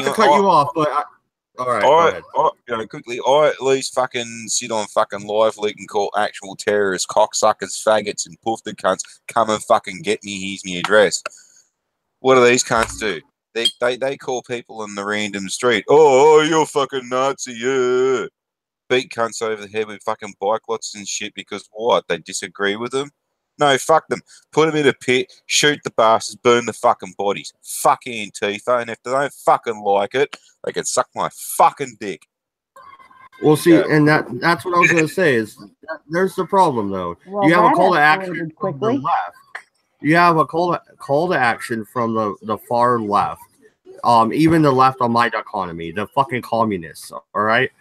to cut you off, but... All right, quickly, I at least fucking sit on fucking live leak and call actual terrorists, cocksuckers, faggots, and poofed cunts, come and fucking get me, here's my address. What do these cunts do? They call people in the random street, oh, you're fucking Nazi, yeah. Beat cunts over the head with fucking bike lots and shit because what? They disagree with them? No, fuck them. Put them in a pit, shoot the bastards, burn the fucking bodies. Fuck Antifa, and if they don't fucking like it, they can suck my fucking dick. Well, see, and that's what I was going to say is there's the problem, though. Well, you have a call to action from the left. You have a call to action from the far left. Even the left on my dichotomy, the fucking communists, all right?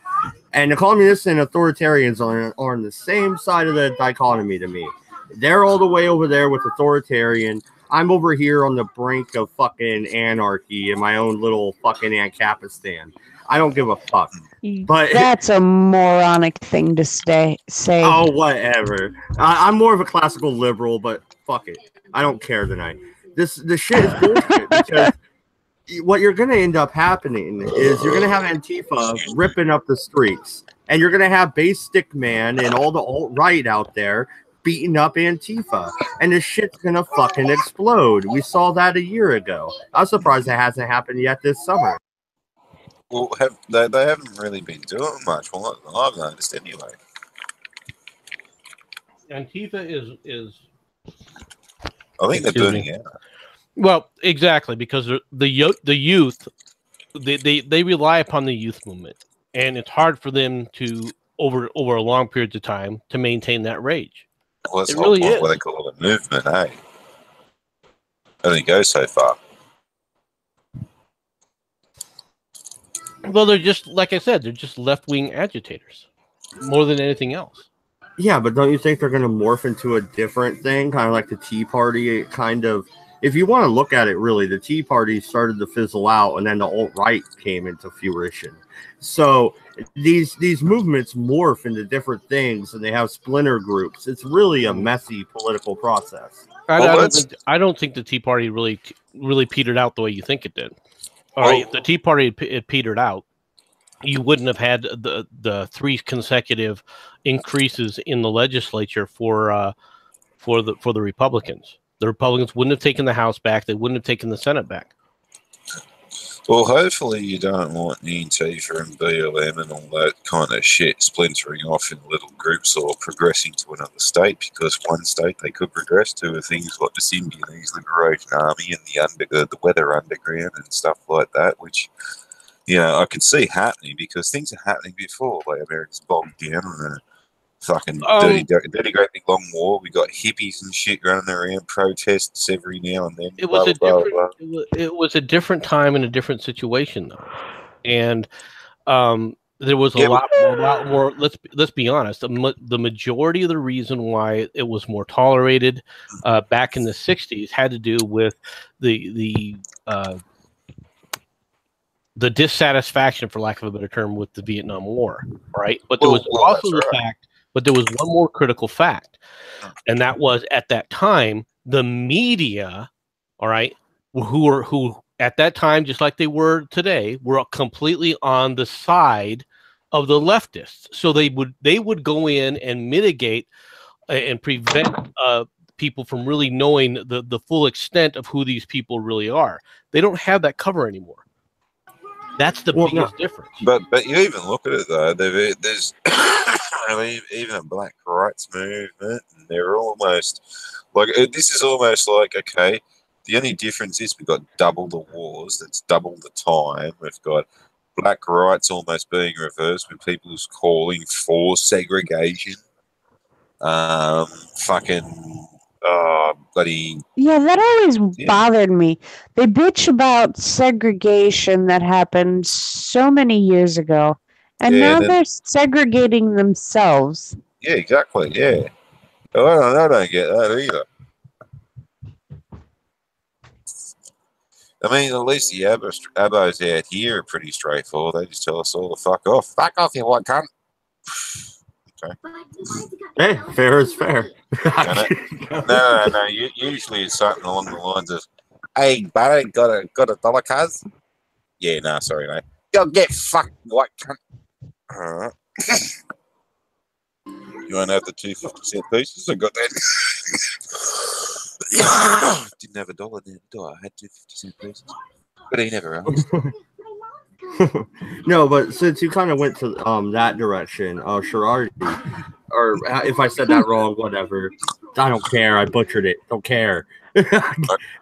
And the communists and authoritarians are on the same side of the dichotomy to me. They're all the way over there with authoritarian. I'm over here on the brink of fucking anarchy in my own little fucking Ancapistan. I don't give a fuck. But that's a moronic thing to say. Oh, whatever. I'm more of a classical liberal, but fuck it. I don't care tonight. The shit is bullshit because what you're going to end up happening is you're going to have Antifa ripping up the streets, and you're going to have Base Stick Man and all the alt-right out there beating up Antifa, and this shit's gonna fucking explode. We saw that a year ago. I'm surprised it hasn't happened yet this summer. Well, they haven't really been doing much. Well, I've noticed anyway. Antifa is. I think they're burning out. Well, exactly, because the youth, they rely upon the youth movement, and it's hard for them to over a long period of time to maintain that rage. Well, that's it really is what they call it a movement, eh? Only goes so far. Well, they're just, like I said, they're just left-wing agitators more than anything else. Yeah, but don't you think they're going to morph into a different thing, kind of like the Tea Party kind of if you want to look at it, really, the Tea Party started to fizzle out, and then the alt-right came into fruition. So these movements morph into different things, and they have splinter groups. It's really a messy political process. I don't think the Tea Party really petered out the way you think it did. All right, if the Tea Party had petered out, you wouldn't have had the 3 consecutive increases in the legislature for the Republicans. The Republicans wouldn't have taken the House back. They wouldn't have taken the Senate back. Well, hopefully you don't want Antifa and BLM and all that kind of shit splintering off in little groups or progressing to another state, because one state they could progress to are things like the Symbionese Liberation Army and the Weather Underground and stuff like that, which, you know, I can see happening because things are happening before. Like America's bogged down in a fucking dirty great big long war. We got hippies and shit running around, protests every now and then. It was a different time and a different situation, though, and there was a lot more. Let's be honest. The majority of the reason why it was more tolerated back in the '60s had to do with the dissatisfaction, for lack of a better term, with the Vietnam War, right? But there was also the fact. But there was one more critical fact, and that was at that time the media, all right, who at that time, just like they were today, were completely on the side of the leftists. So they would go in and mitigate and prevent people from really knowing the full extent of who these people really are. They don't have that cover anymore. That's the biggest difference. But you even look at it though. There's I mean, even a black rights movement, and they're almost like, this is almost like, okay, the only difference is we've got double the wars. That's double the time. We've got black rights almost being reversed with people who's calling for segregation. Bloody. Yeah, that always bothered me. They bitch about segregation that happened so many years ago, and now they're segregating themselves. Yeah, exactly. Yeah, I don't get that either. I mean, at least the abos out here are pretty straightforward. They just tell us all to fuck off. Fuck off, you white cunt. Okay. Hey, fair is fair. No. Usually it's something along the lines of, "Hey, buddy, got a dollar, cuz?" Yeah, no, sorry, mate. Go get fucked, white cunt. Alright. You want to have the 2 50-cent pieces? I got that. Didn't have a dollar then, did I? I had 2 50-cent pieces. But he never asked. No, but since you kind of went to that direction, Sherardi, or if I said that wrong, whatever. I don't care. I butchered it. Don't care.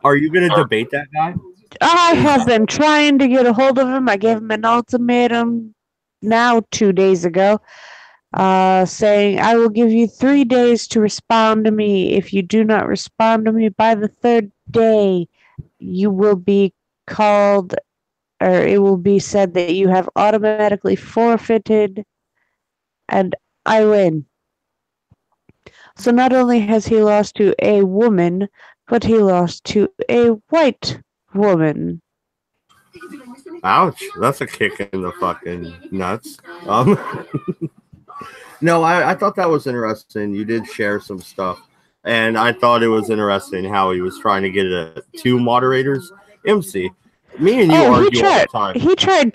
Are you going to debate that guy? I have been trying to get a hold of him. I gave him an ultimatum now 2 days ago, saying, I will give you 3 days to respond to me. If you do not respond to me by the 3rd day, you will be called, or it will be said that you have automatically forfeited, and I win. So not only has he lost to a woman, but he lost to a white woman. Ouch, that's a kick in the fucking nuts. No, I thought that was interesting. You did share some stuff, and I thought it was interesting how he was trying to get 2 moderators. MC, me and you argue all the time. He tried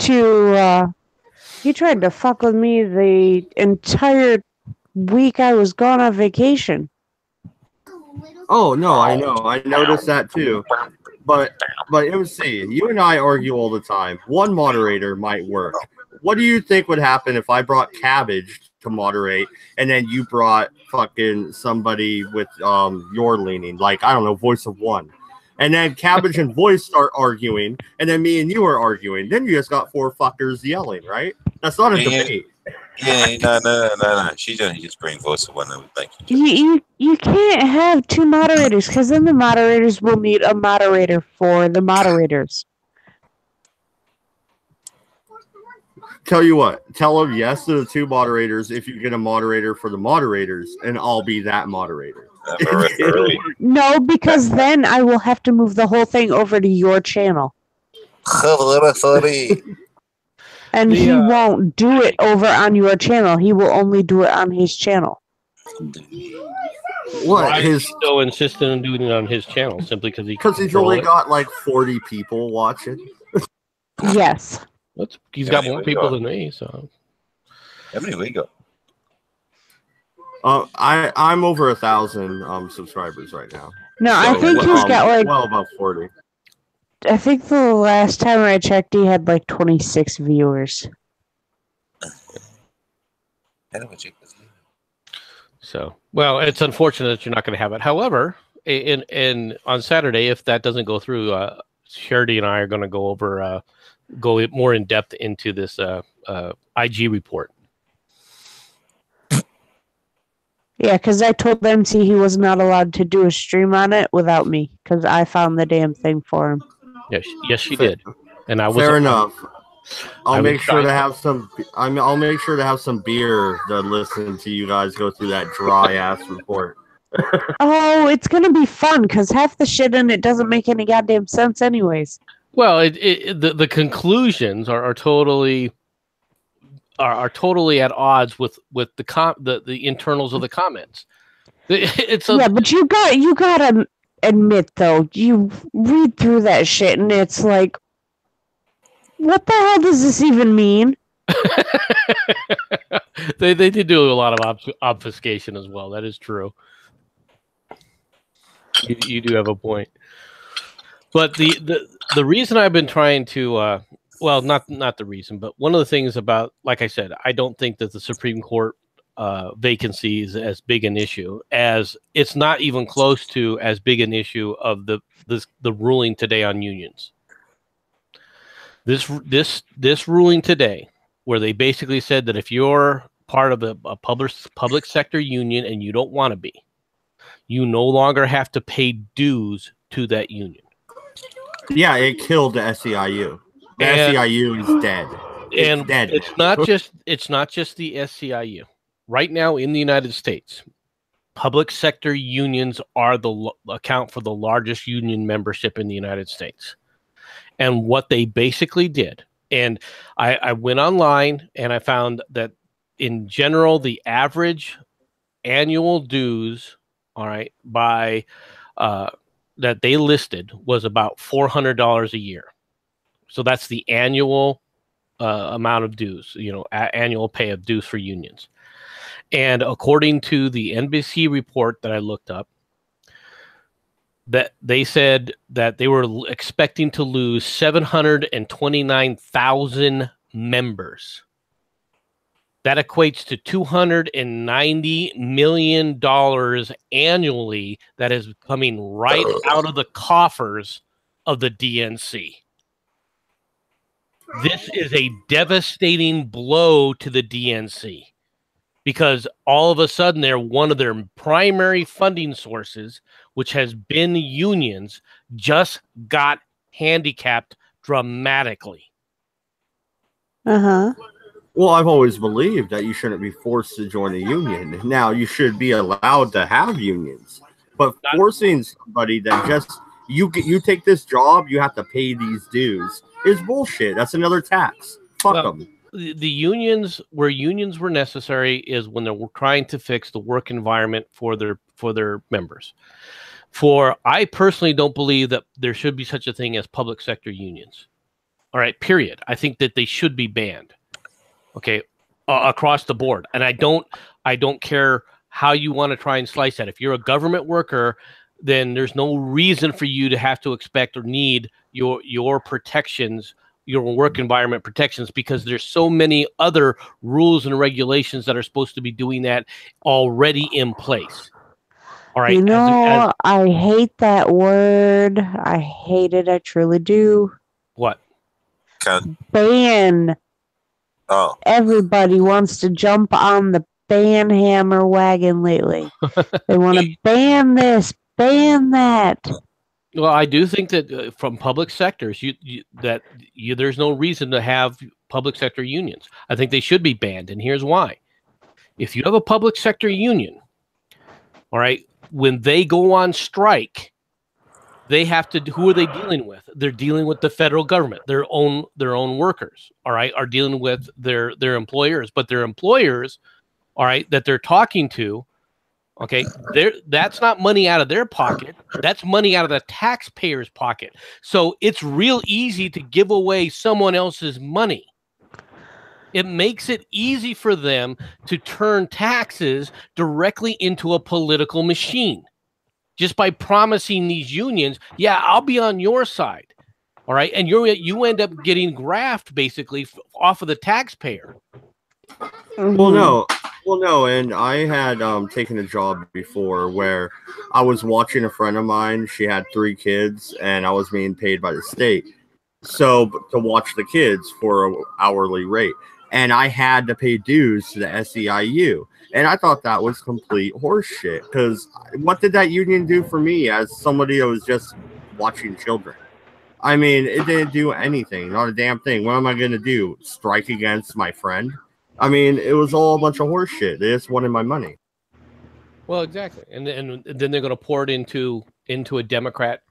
to fuck with me the entire week I was gone on vacation. Oh no, I know. I noticed that too. But MC, you and I argue all the time. One moderator might work. What do you think would happen if I brought Cabbage to moderate, and then you brought fucking somebody with your leaning, like, I don't know, Voice of One, and then Cabbage and Voice start arguing, and then me and you are arguing? Then you just got 4 fuckers yelling, right? That's not a debate. Yeah, no. She's only just bring Voice of One. Thank you. You can't have 2 moderators, because then the moderators will need a moderator for the moderators. Tell you what, tell them yes to the 2 moderators if you get a moderator for the moderators, and I'll be that moderator. No, because then I will have to move the whole thing over to your channel. And he won't do it over on your channel. He will only do it on his channel. What? Why is he so insistent on doing it on his channel? Simply because he's only got like 40 people watching. Yes. He's got more people than me. So how many we got? I'm over 1,000 subscribers right now. No, I think he's got like about 40. I think the last time I checked, he had like 26 viewers. So, well, it's unfortunate that you're not going to have it. However, on Saturday, if that doesn't go through, Charity and I are going to go over, go more in depth into this IG report. Yeah, because I told MC he was not allowed to do a stream on it without me, because I found the damn thing for him. Yes, she did, and I was fair enough. I'll make sure to have some. I'll make sure to have some beer to listen to you guys go through that dry ass report. Oh, it's gonna be fun because half the shit in it doesn't make any goddamn sense, anyways. Well, the conclusions are totally at odds with the internals of the comments. Yeah, but you gotta admit though, you read through that shit and it's like, what the hell does this even mean? They did do a lot of obfuscation as well. That is true. You do have a point. But the reason I've been trying to well, not the reason, but one of the things about, like I said, I don't think that the Supreme Court vacancy is as big an issue as it's not even close to as big an issue of the ruling today on unions. This ruling today, where they basically said that if you're part of a public sector union and you don't want to be, you no longer have to pay dues to that union. Yeah, it killed the SEIU. The SEIU is dead. It's dead. It's not just the SCIU. Right now in the United States, public sector unions account for the largest union membership in the United States. And what they basically did, and I went online and I found that in general, the average annual dues, all right, by that they listed was about $400 a year. So that's the annual amount of dues, annual pay of dues for unions. And according to the NBC report that I looked up, that they said that they were expecting to lose 729,000 members. That equates to $290 million annually that is coming right out of the coffers of the DNC. This is a devastating blow to the DNC because all of a sudden they're one of their primary funding sources, which has been unions, just got handicapped dramatically. Uh-huh. Well, I've always believed that you shouldn't be forced to join a union. Now, you should be allowed to have unions, but forcing somebody that just you take this job, you have to pay these dues is bullshit. That's another tax. Fuck them. The unions, where unions were necessary, is when they were trying to fix the work environment for their members. I personally don't believe that there should be such a thing as public sector unions. All right, period. I think that they should be banned. Okay, across the board. And I don't care how you want to try and slice that. If you're a government worker, then there's no reason for you to have to expect or need your protections, your work environment protections, because there's so many other rules and regulations that are supposed to be doing that already in place. All right. I hate that word. I hate it. I truly do. What? Ban. Oh. Everybody wants to jump on the ban hammer wagon lately. They want to ban this, ban that. Well, I do think that from public sectors, there's no reason to have public sector unions. I think they should be banned, and here's why. If you have a public sector union, all right, when they go on strike, they have to, who are they dealing with? They're dealing with the federal government, their own workers, all right, are dealing with their employers, but their employers, all right, that they're talking to, okay, that's not money out of their pocket. That's money out of the taxpayer's pocket. So it's real easy to give away someone else's money. It makes it easy for them to turn taxes directly into a political machine. Just by promising these unions, yeah, I'll be on your side, all right? And you end up getting graft, basically, off of the taxpayer. Well, no, and I had taken a job before where I was watching a friend of mine. She had 3 kids, and I was being paid by the state. So to watch the kids for an hourly rate. And I had to pay dues to the SEIU. And I thought that was complete horseshit. Because what did that union do for me as somebody that was just watching children? I mean, it didn't do anything. Not a damn thing. What am I going to do? Strike against my friend? I mean, it was all a bunch of horseshit. They just wanted my money. Well, exactly. And then they're going to pour it into Democrat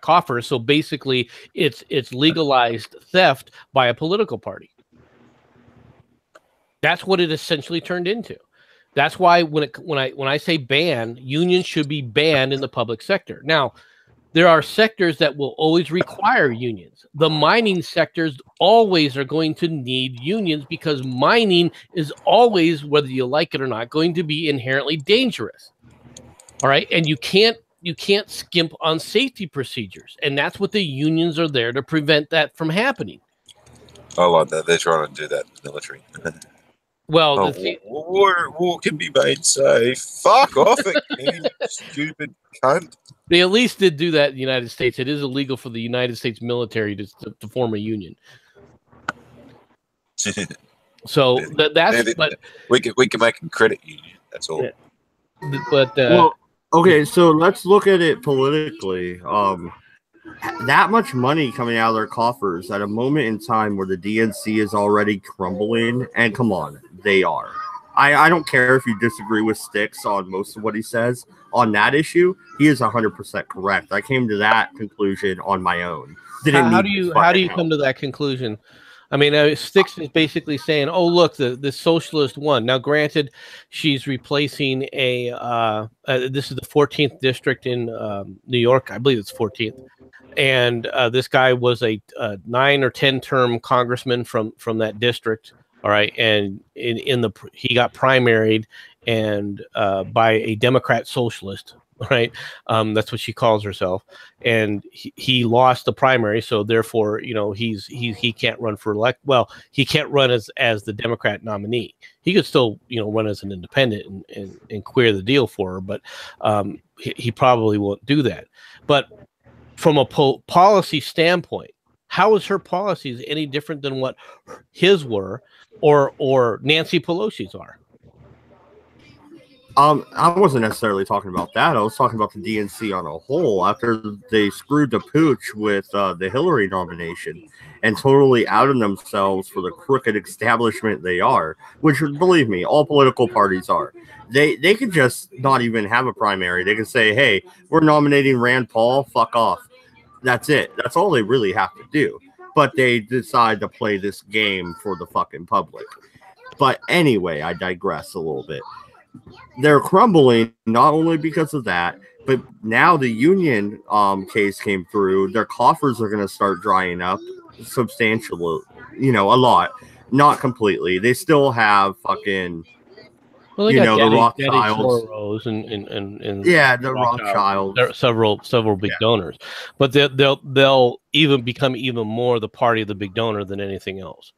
coffers. So basically, it's legalized theft by a political party. That's what it essentially turned into. That's why when I say ban, unions should be banned in the public sector. Now, there are sectors that will always require unions. The mining sectors always are going to need unions because mining is always, whether you like it or not, going to be inherently dangerous. All right, and you can't skimp on safety procedures, and that's what the unions are there to prevent that from happening. I like that. They're trying to do that in the military. Well, war can be made safe. Fuck off it, you stupid cunt. They at least did do that in the United States. It is illegal for the United States military to form a union. So that's but we can make a credit union. That's all. Yeah. But well, okay, so let's look at it politically. That much money coming out of their coffers at a moment in time where the DNC is already crumbling, and come on, they are. I don't care if you disagree with Styx on most of what he says on that issue. He is 100% correct. I came to that conclusion on my own. How do you come to that conclusion? I mean, Styx is basically saying, "Oh, look, the socialist won." Now, granted, she's replacing this is the 14th district in New York. I believe it's 14th. And this guy was a 9 or 10 term congressman from that district. All right, and he got primaried and by a Democrat socialist. Right, that's what she calls herself, and he lost the primary, so therefore, he can't run for elect. Well, he can't run as the Democrat nominee. He could still run as an independent and queer the deal for her, but he probably won't do that. But from a policy standpoint, how is her policies any different than what his were or Nancy Pelosi's are? I wasn't necessarily talking about that. I was talking about the DNC on a whole after they screwed the pooch with the Hillary nomination and totally outed themselves for the crooked establishment they are, which, believe me, all political parties are. They could just not even have a primary. They could say, hey, we're nominating Rand Paul, fuck off. That's it. That's all they really have to do. But they decide to play this game for the fucking public. But anyway, I digress a little bit. They're crumbling not only because of that, but now the union case came through. Their coffers are going to start drying up substantially, a lot. Not completely. They still have fucking, the Rothschilds and the Rothschilds. There are several big donors, but they'll even become even more the party of the big donor than anything else.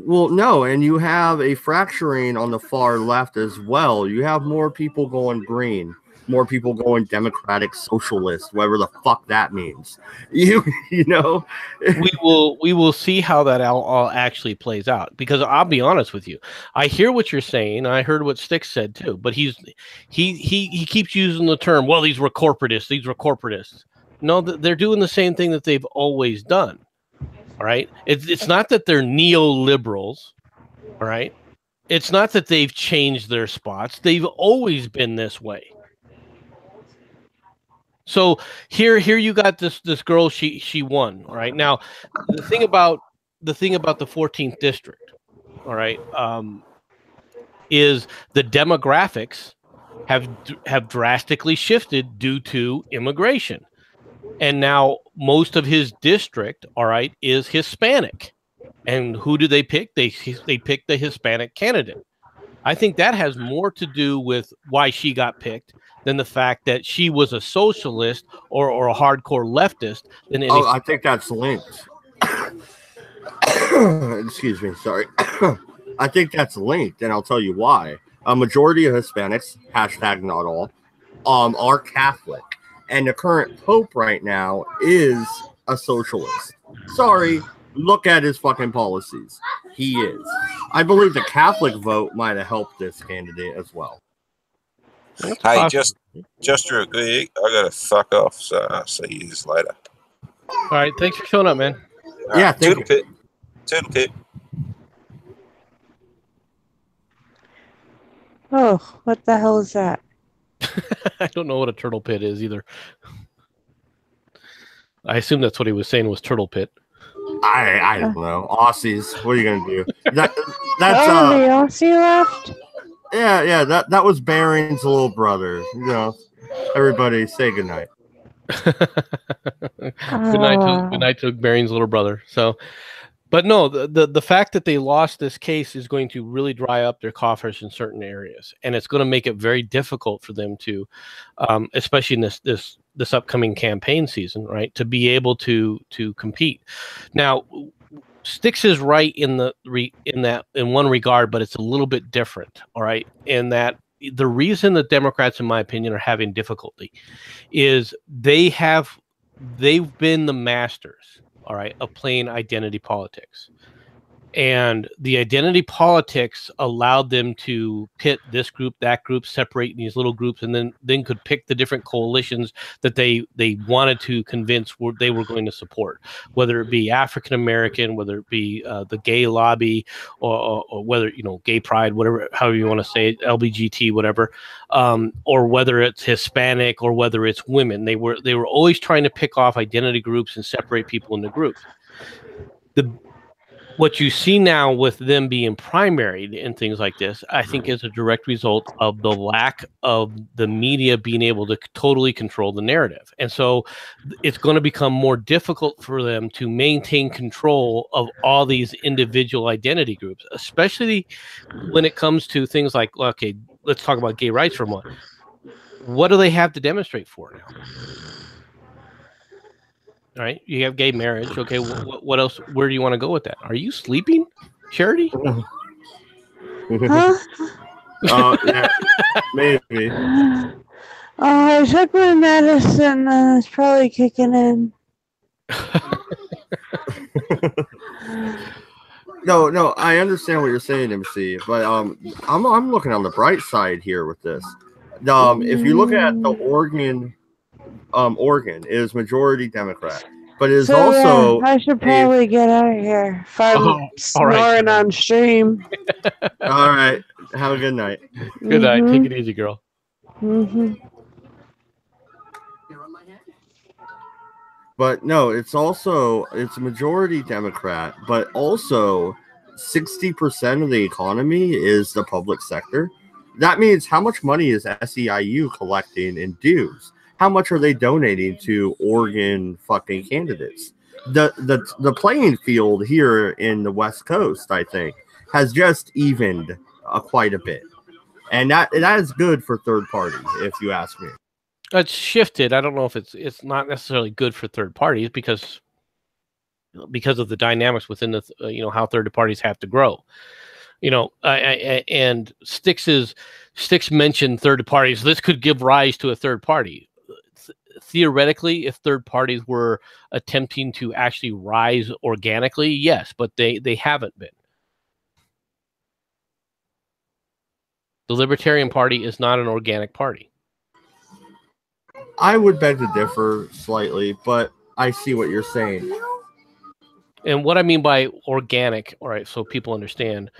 Well, no, and you have a fracturing on the far left as well. You have more people going green, more people going Democratic Socialist, whatever the fuck that means. We will see how that all actually plays out. Because I'll be honest with you, I hear what you're saying. I heard what Styx said too, but he keeps using the term. Well, these were corporatists. No, they're doing the same thing that they've always done. All right. It's not that they're neoliberals. All right. It's not that they've changed their spots. They've always been this way. So here you got this girl. She won. All right. Now the thing about the 14th district, all right, is the demographics have drastically shifted due to immigration. And now most of his district, all right, is Hispanic. And who do they pick? They pick the Hispanic candidate. I think that has more to do with why she got picked than the fact that she was a socialist or a hardcore leftist. Than anything. I think that's linked. Excuse me, sorry. I think that's linked, and I'll tell you why. A majority of Hispanics, hashtag not all, are Catholic. And the current pope right now is a socialist. Sorry, look at his fucking policies. He is. I believe the Catholic vote might have helped this candidate as well. Hey, just real quick, I gotta fuck off, so I'll see you later. All right, thanks for showing up, man. Yeah, thank you. Toodle-pip. Oh, what the hell is that? I don't know what a turtle pit is either. I assume that's what he was saying was turtle pit. I don't know. Aussies, what are you gonna do? That's the Aussie left? Yeah, that was Barron's little brother. You know, everybody say goodnight. Good night to Barron's little brother. So, but no, the fact that they lost this case is going to really dry up their coffers in certain areas, and it's going to make it very difficult for them to, especially in this upcoming campaign season, right, to be able to compete. Now, Sticks is right in one regard, but it's a little bit different. All right, in that the reason the Democrats, in my opinion, are having difficulty is they've been the masters, all right, of playing identity politics. And the identity politics allowed them to pit this group, that group, separate in these little groups, and then could pick the different coalitions that they wanted to convince they were going to support, whether it be African American, whether it be the gay lobby, or whether, gay pride, whatever, however you want to say it, LBGT, whatever, or whether it's Hispanic or whether it's women. They were always trying to pick off identity groups and separate people into groups. What you see now with them being primaried and things like this, I think is a direct result of the lack of the media being able to totally control the narrative. And so it's going to become more difficult for them to maintain control of all these individual identity groups, especially when it comes to things like, okay, let's talk about gay rights for a moment. What do they have to demonstrate for now? All right, you have gay marriage. Okay, what else? Where do you want to go with that? Are you sleeping, Charity? Huh? Yeah, maybe. I took my medicine. It's probably kicking in. No, I understand what you're saying, MC, but I'm looking on the bright side here with this. If you look at the Oregon is majority Democrat, but it is also. I should probably get out of here. If I'm snoring on stream. All right, have a good night. Good night. Take it easy, girl. Mm-hmm. But no, it's a majority Democrat, but also 60% of the economy is the public sector. That means how much money is SEIU collecting in dues? How much are they donating to Oregon fucking candidates? The playing field here in the West Coast, I think, has just evened quite a bit, and that is good for third party, if you ask me. It's shifted. I don't know if it's not necessarily good for third parties because of the dynamics within the how third parties have to grow. And Sticks mentioned third parties. This could give rise to a third party. Theoretically, if third parties were attempting to actually rise organically, yes, but they haven't been. The Libertarian Party is not an organic party. I would beg to differ slightly, but I see what you're saying. And what I mean by organic, all right, so people understand,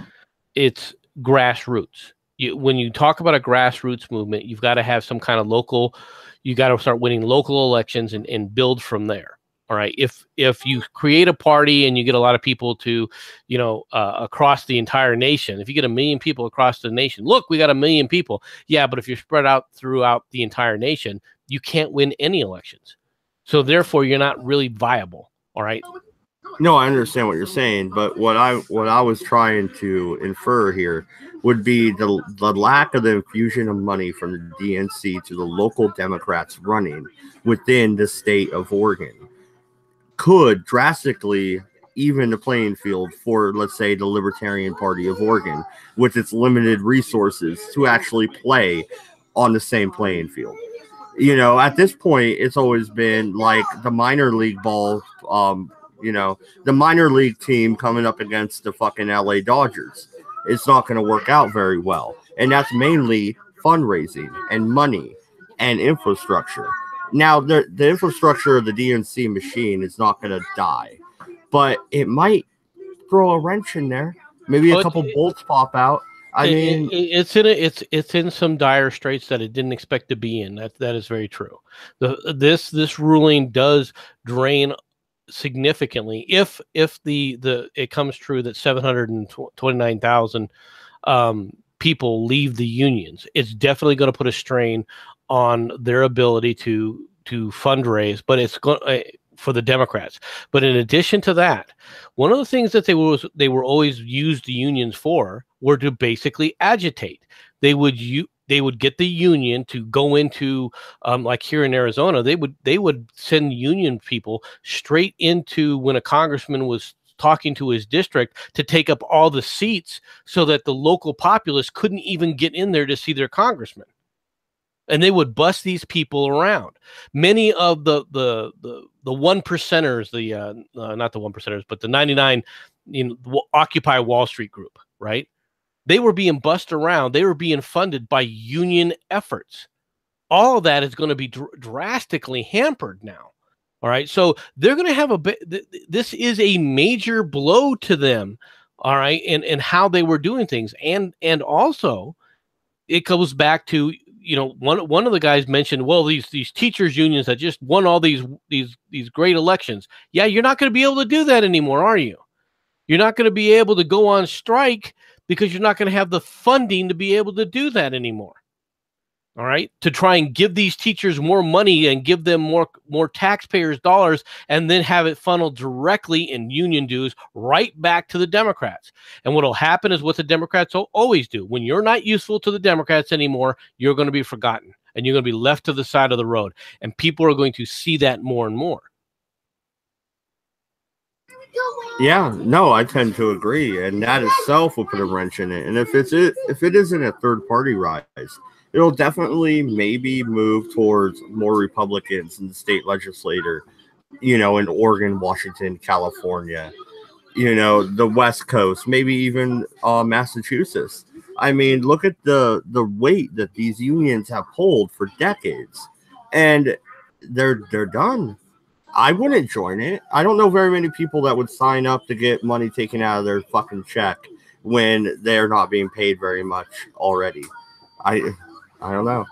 it's grassroots. When you talk about a grassroots movement, you've got to have some kind of local, you got to start winning local elections and build from there. All right. If you create a party and you get a lot of people to, across the entire nation, if you get 1 million people across the nation, look, we got 1 million people. Yeah, but if you're spread out throughout the entire nation, you can't win any elections. So therefore, you're not really viable. All right. No, I understand what you're saying, but what I was trying to infer here would be the lack of the infusion of money from the DNC to the local Democrats running within the state of Oregon could drastically even the playing field for, let's say, the Libertarian Party of Oregon with its limited resources to actually play on the same playing field. At this point, it's always been like the minor league ball, the minor league team coming up against the fucking LA Dodgers. It's not going to work out very well. And that's mainly fundraising and money and infrastructure. Now, the infrastructure of the DNC machine is not going to die, but it might throw a wrench in there. Maybe a couple bolts pop out. It's in some dire straits that it didn't expect to be in. That is very true. This ruling does drain significantly if it comes true that 729,000 people leave the unions. It's definitely going to put a strain on their ability to fundraise, but it's going for the Democrats. But in addition to that, one of the things that they were always used the unions for were to basically agitate. They would get the union to go into, like here in Arizona, they would send union people straight into when a congressman was talking to his district to take up all the seats so that the local populace couldn't even get in there to see their congressman. And they would bust these people around. Many of the one percenters, not the one percenters, but the 99, Occupy Wall Street group, right? They were being bussed around. They were being funded by union efforts. All of that is going to be drastically hampered now. All right. So they're going to have this is a major blow to them. All right. And how they were doing things. And also it goes back to, one of the guys mentioned, well, these teachers unions that just won all these great elections. Yeah. You're not going to be able to do that anymore, are you? You're not going to be able to go on strike because you're not going to have the funding to be able to do that anymore. All right. To try and give these teachers more money and give them more taxpayers' dollars and then have it funneled directly in union dues right back to the Democrats. And what will happen is what the Democrats always do. When you're not useful to the Democrats anymore, you're going to be forgotten and you're going to be left to the side of the road. And people are going to see that more and more. Yeah, no, I tend to agree, and that itself will put a wrench in it. And if it isn't a third party rise, it'll definitely maybe move towards more Republicans in the state legislature, in Oregon, Washington, California, the West Coast, maybe even Massachusetts. I mean, look at the weight that these unions have pulled for decades, and they're done. I wouldn't join it. I don't know very many people that would sign up to get money taken out of their fucking check when they're not being paid very much already. I don't know.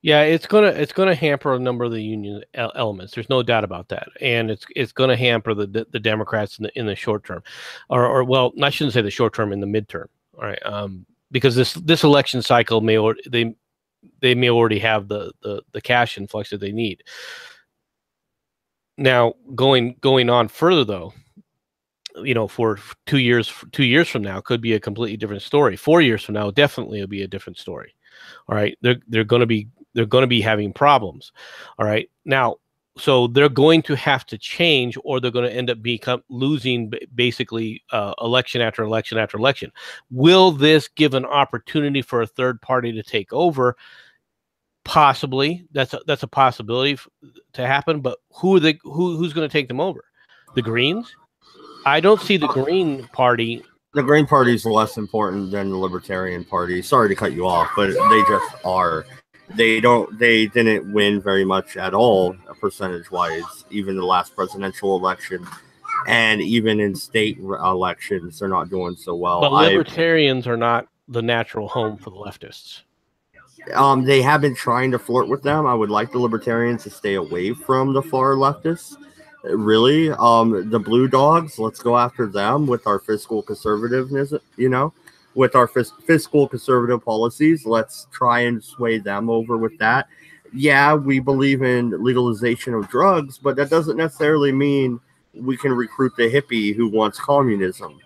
Yeah, it's gonna hamper a number of the union elements. There's no doubt about that, and it's gonna hamper the Democrats in the short term, or well, I shouldn't say the short term, in the midterm. All right, because this election cycle they may already have the cash influx that they need. Now, going on further though, for 2 years from now could be a completely different story. 4 years from now, definitely it'll be a different story. All right, they're going to be having problems. All right, now, so they're going to have to change, or they're going to end up losing basically election after election after election. Will this give an opportunity for a third party to take over? Possibly. That's a possibility to happen. But who's going to take them over? The Greens? I don't see the Green Party. The Green Party is less important than the Libertarian Party. Sorry to cut you off, but they just are. They didn't win very much at all, percentage-wise, even the last presidential election. And even in state elections, they're not doing so well. But libertarians are not the natural home for the leftists. They have been trying to flirt with them. I would like the libertarians to stay away from the far leftists. Really, the blue dogs, let's go after them with our fiscal conservativeness, with our fiscal conservative policies. Let's try and sway them over with that. Yeah, we believe in legalization of drugs, but that doesn't necessarily mean we can recruit the hippie who wants communism.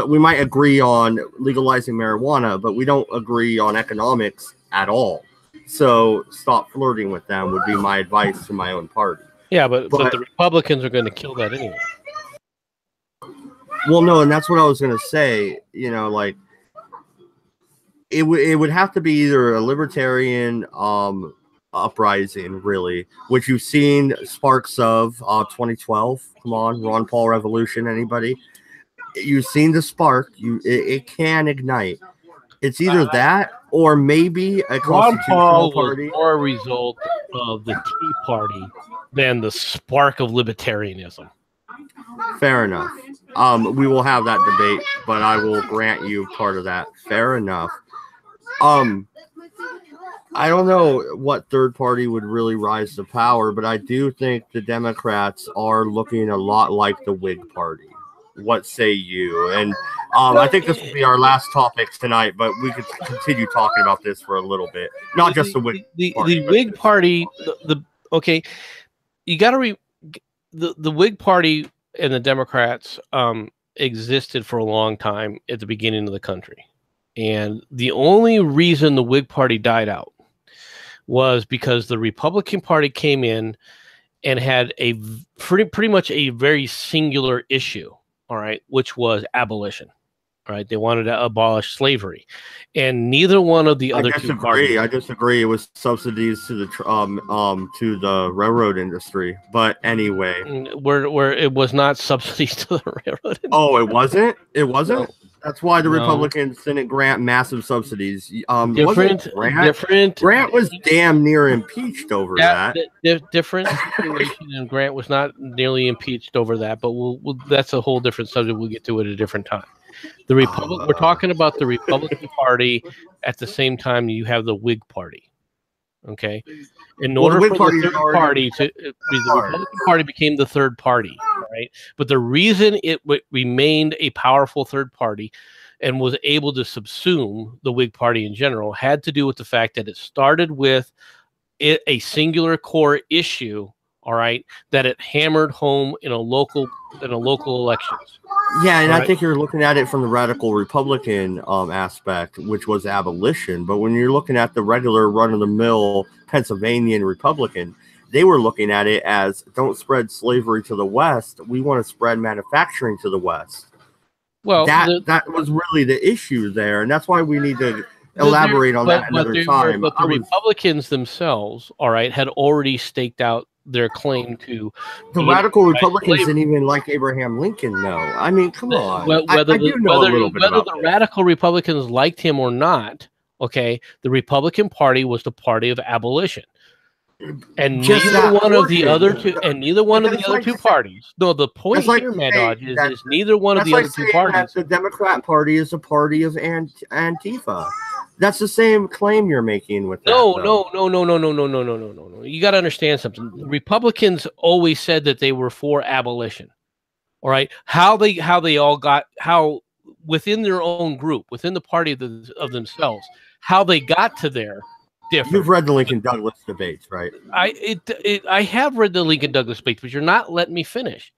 We might agree on legalizing marijuana, but we don't agree on economics at all. So stop flirting with them would be my advice to my own party. Yeah, but the Republicans are going to kill that anyway. Well, no, and that's what I was going to say. Like it would have to be either a libertarian uprising, really, which you've seen sparks of 2012. Come on, Ron Paul revolution. Anybody? You've seen the spark. It can ignite. It's either that or maybe a constitutional party. Was more a result of the Tea Party than the spark of libertarianism. Fair enough. We will have that debate, but I will grant you part of that. Fair enough. I don't know what third party would really rise to power, but I do think the Democrats are looking a lot like the Whig Party. What say you? And I think this will be our last topic tonight, but we could continue talking about this for a little bit. Not just the Whig Party. The Whig Party, okay, you got to the Whig Party and the Democrats existed for a long time at the beginning of the country. And the only reason the Whig Party died out was because the Republican Party came in and had a pretty much a very singular issue, all right, which was abolition. All right, they wanted to abolish slavery, and neither one of the other two parties. I disagree. It was subsidies to the railroad industry, but anyway, where it was not subsidies to the railroad industry. Oh, it wasn't. It wasn't. No. That's why the Republicans didn't grant massive subsidies. Different. Grant was damn near impeached over that. Different situation, and Grant was not nearly impeached over that. But that's a whole different subject. We'll get to it at a different time. We're talking about the Republican Party at the same time you have the Whig Party. Okay, in order for the third party the Republican Party became the third party, right? But the reason it remained a powerful third party and was able to subsume the Whig Party in general had to do with the fact that it started with a singular core issue, all right, that it hammered home in a local elections. Yeah, and I think you're looking at it from the radical Republican aspect, which was abolition. But when you're looking at the regular run-of-the-mill Pennsylvania Republican, they were looking at it as, don't spread slavery to the West. We want to spread manufacturing to the West. Well, that was really the issue there, and that's why we need to elaborate on that another time. But the Republicans themselves, all right, had already staked out their claim to the radical Republicans didn't even like Abraham Lincoln, though. I mean, come on. Whether the radical Republicans liked him or not, okay, the Republican Party was the party of abolition, and neither one of the other two parties. No, the point here, Mad Dodge, is neither one of the other two parties. The Democrat Party is a party of Antifa. That's the same claim you're making with that. No. You got to understand something. The Republicans always said that they were for abolition. All right, how within their own group, within the party of themselves, how they got to there. Different. You've read the Lincoln Douglas debates, right? I have read the Lincoln Douglas debates, but you're not letting me finish.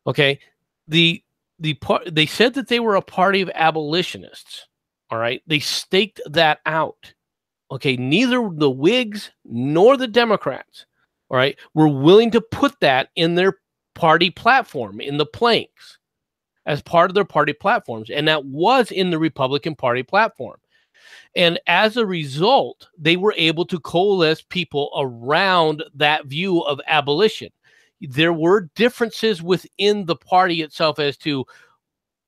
Okay, they said that they were a party of abolitionists. All right, they staked that out. Okay, neither the Whigs nor the Democrats, all right, were willing to put that in their party platform, in the planks, as part of their party platforms, and that was in the Republican Party platform. And as a result, they were able to coalesce people around that view of abolition. There were differences within the party itself as to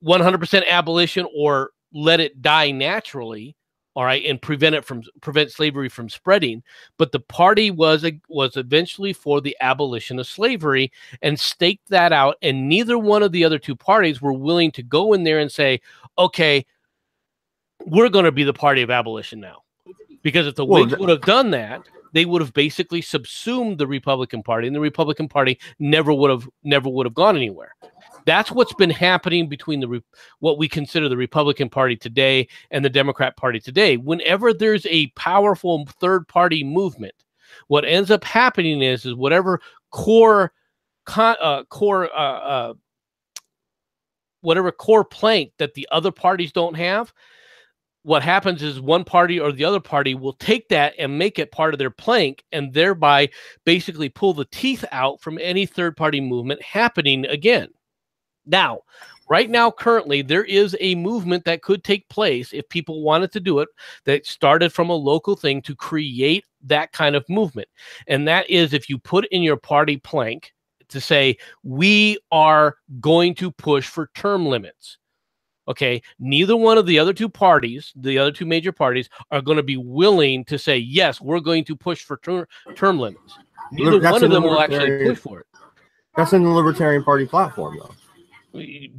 100% abolition or let it die naturally, all right, and prevent slavery from spreading. But the party was eventually for the abolition of slavery and staked that out. And neither one of the other two parties were willing to go in there and say, okay, we're going to be the party of abolition now. Because if the Whigs would have done that, they would have basically subsumed the Republican Party, and the Republican Party never would have gone anywhere. That's what's been happening between what we consider the Republican Party today and the Democrat Party today. Whenever there's a powerful third party movement, what ends up happening is whatever whatever core plank that the other parties don't have, what happens is one party or the other party will take that and make it part of their plank, and thereby basically pull the teeth out from any third party movement happening again. Now, right now, currently, there is a movement that could take place if people wanted to do it, that started from a local thing to create that kind of movement. And that is if you put in your party plank to say, we are going to push for term limits. Okay, neither one of the other two parties, the other two major parties, are going to be willing to say, yes, we're going to push for term limits. Neither one of them will actually push for it. That's in the Libertarian Party platform, though.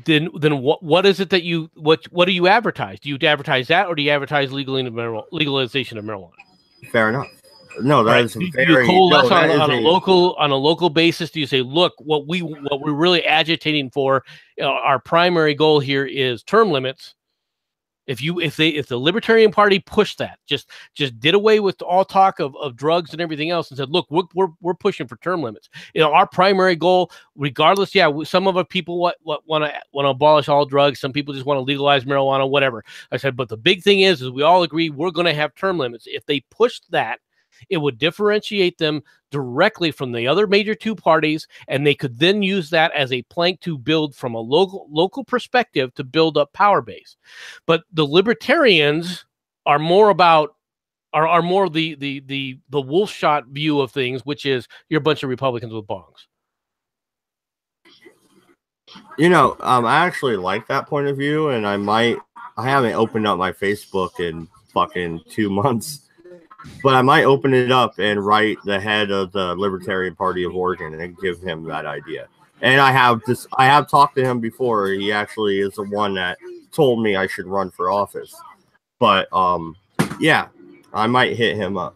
Then what is it that what do you advertise? Do you advertise that, or do you advertise legalization of marijuana? Fair enough. No, that is very. On a local basis. Do you say, look, what we're really agitating for, our primary goal here is term limits. If the Libertarian Party pushed that, just did away with all talk of drugs and everything else, and said, look, we're pushing for term limits. Our primary goal, regardless, some of our people want to abolish all drugs. Some people just want to legalize marijuana, whatever. I said, but the big thing is we all agree we're going to have term limits. If they pushed that, it would differentiate them directly from the other major two parties, and they could then use that as a plank to build from a local perspective to build up power base. But the libertarians are more about the wolf shot view of things, which is you're a bunch of Republicans with bongs. I actually like that point of view, and I haven't opened up my Facebook in fucking 2 months. But I might open it up and write the head of the Libertarian Party of Oregon and give him that idea. And I have talked to him before. He actually is the one that told me I should run for office. But yeah, I might hit him up.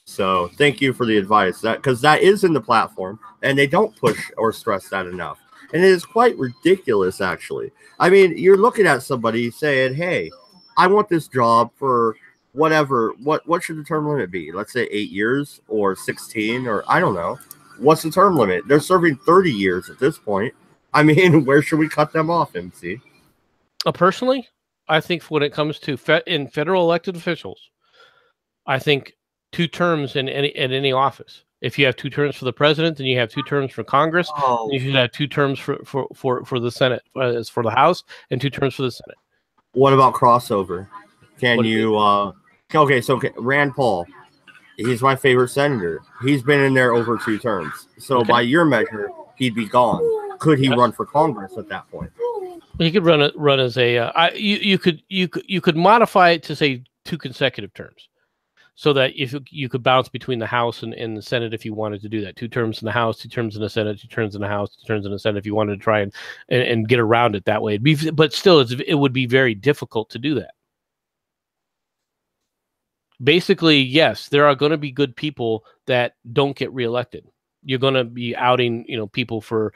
So thank you for the advice. Because that is in the platform, and they don't push or stress that enough. And it is quite ridiculous, actually. I mean, you're looking at somebody saying, hey, I want this job for whatever, what should the term limit be? Let's say 8 years or 16, or I don't know. What's the term limit? They're serving 30 years at this point. I mean, where should we cut them off, MC? Personally, I think when it comes to in federal elected officials, I think 2 terms in any office. If you have 2 terms for the president, then you have 2 terms for Congress. You should have 2 terms for the Senate, for the House, and 2 terms for the Senate. What about crossover? Okay, so Rand Paul, he's my favorite senator. He's been in there over 2 terms. So by your measure, he'd be gone. Could he run for Congress at that point? He could run as a. You could modify it to say 2 consecutive terms, so that if you could bounce between the House and the Senate if you wanted to do that. 2 terms in the House, 2 terms in the Senate, 2 terms in the House, 2 terms in the Senate. If you wanted to try and get around it that way, but still, it would be very difficult to do that. Basically, yes, there are going to be good people that don't get reelected. You're going to be outing, people for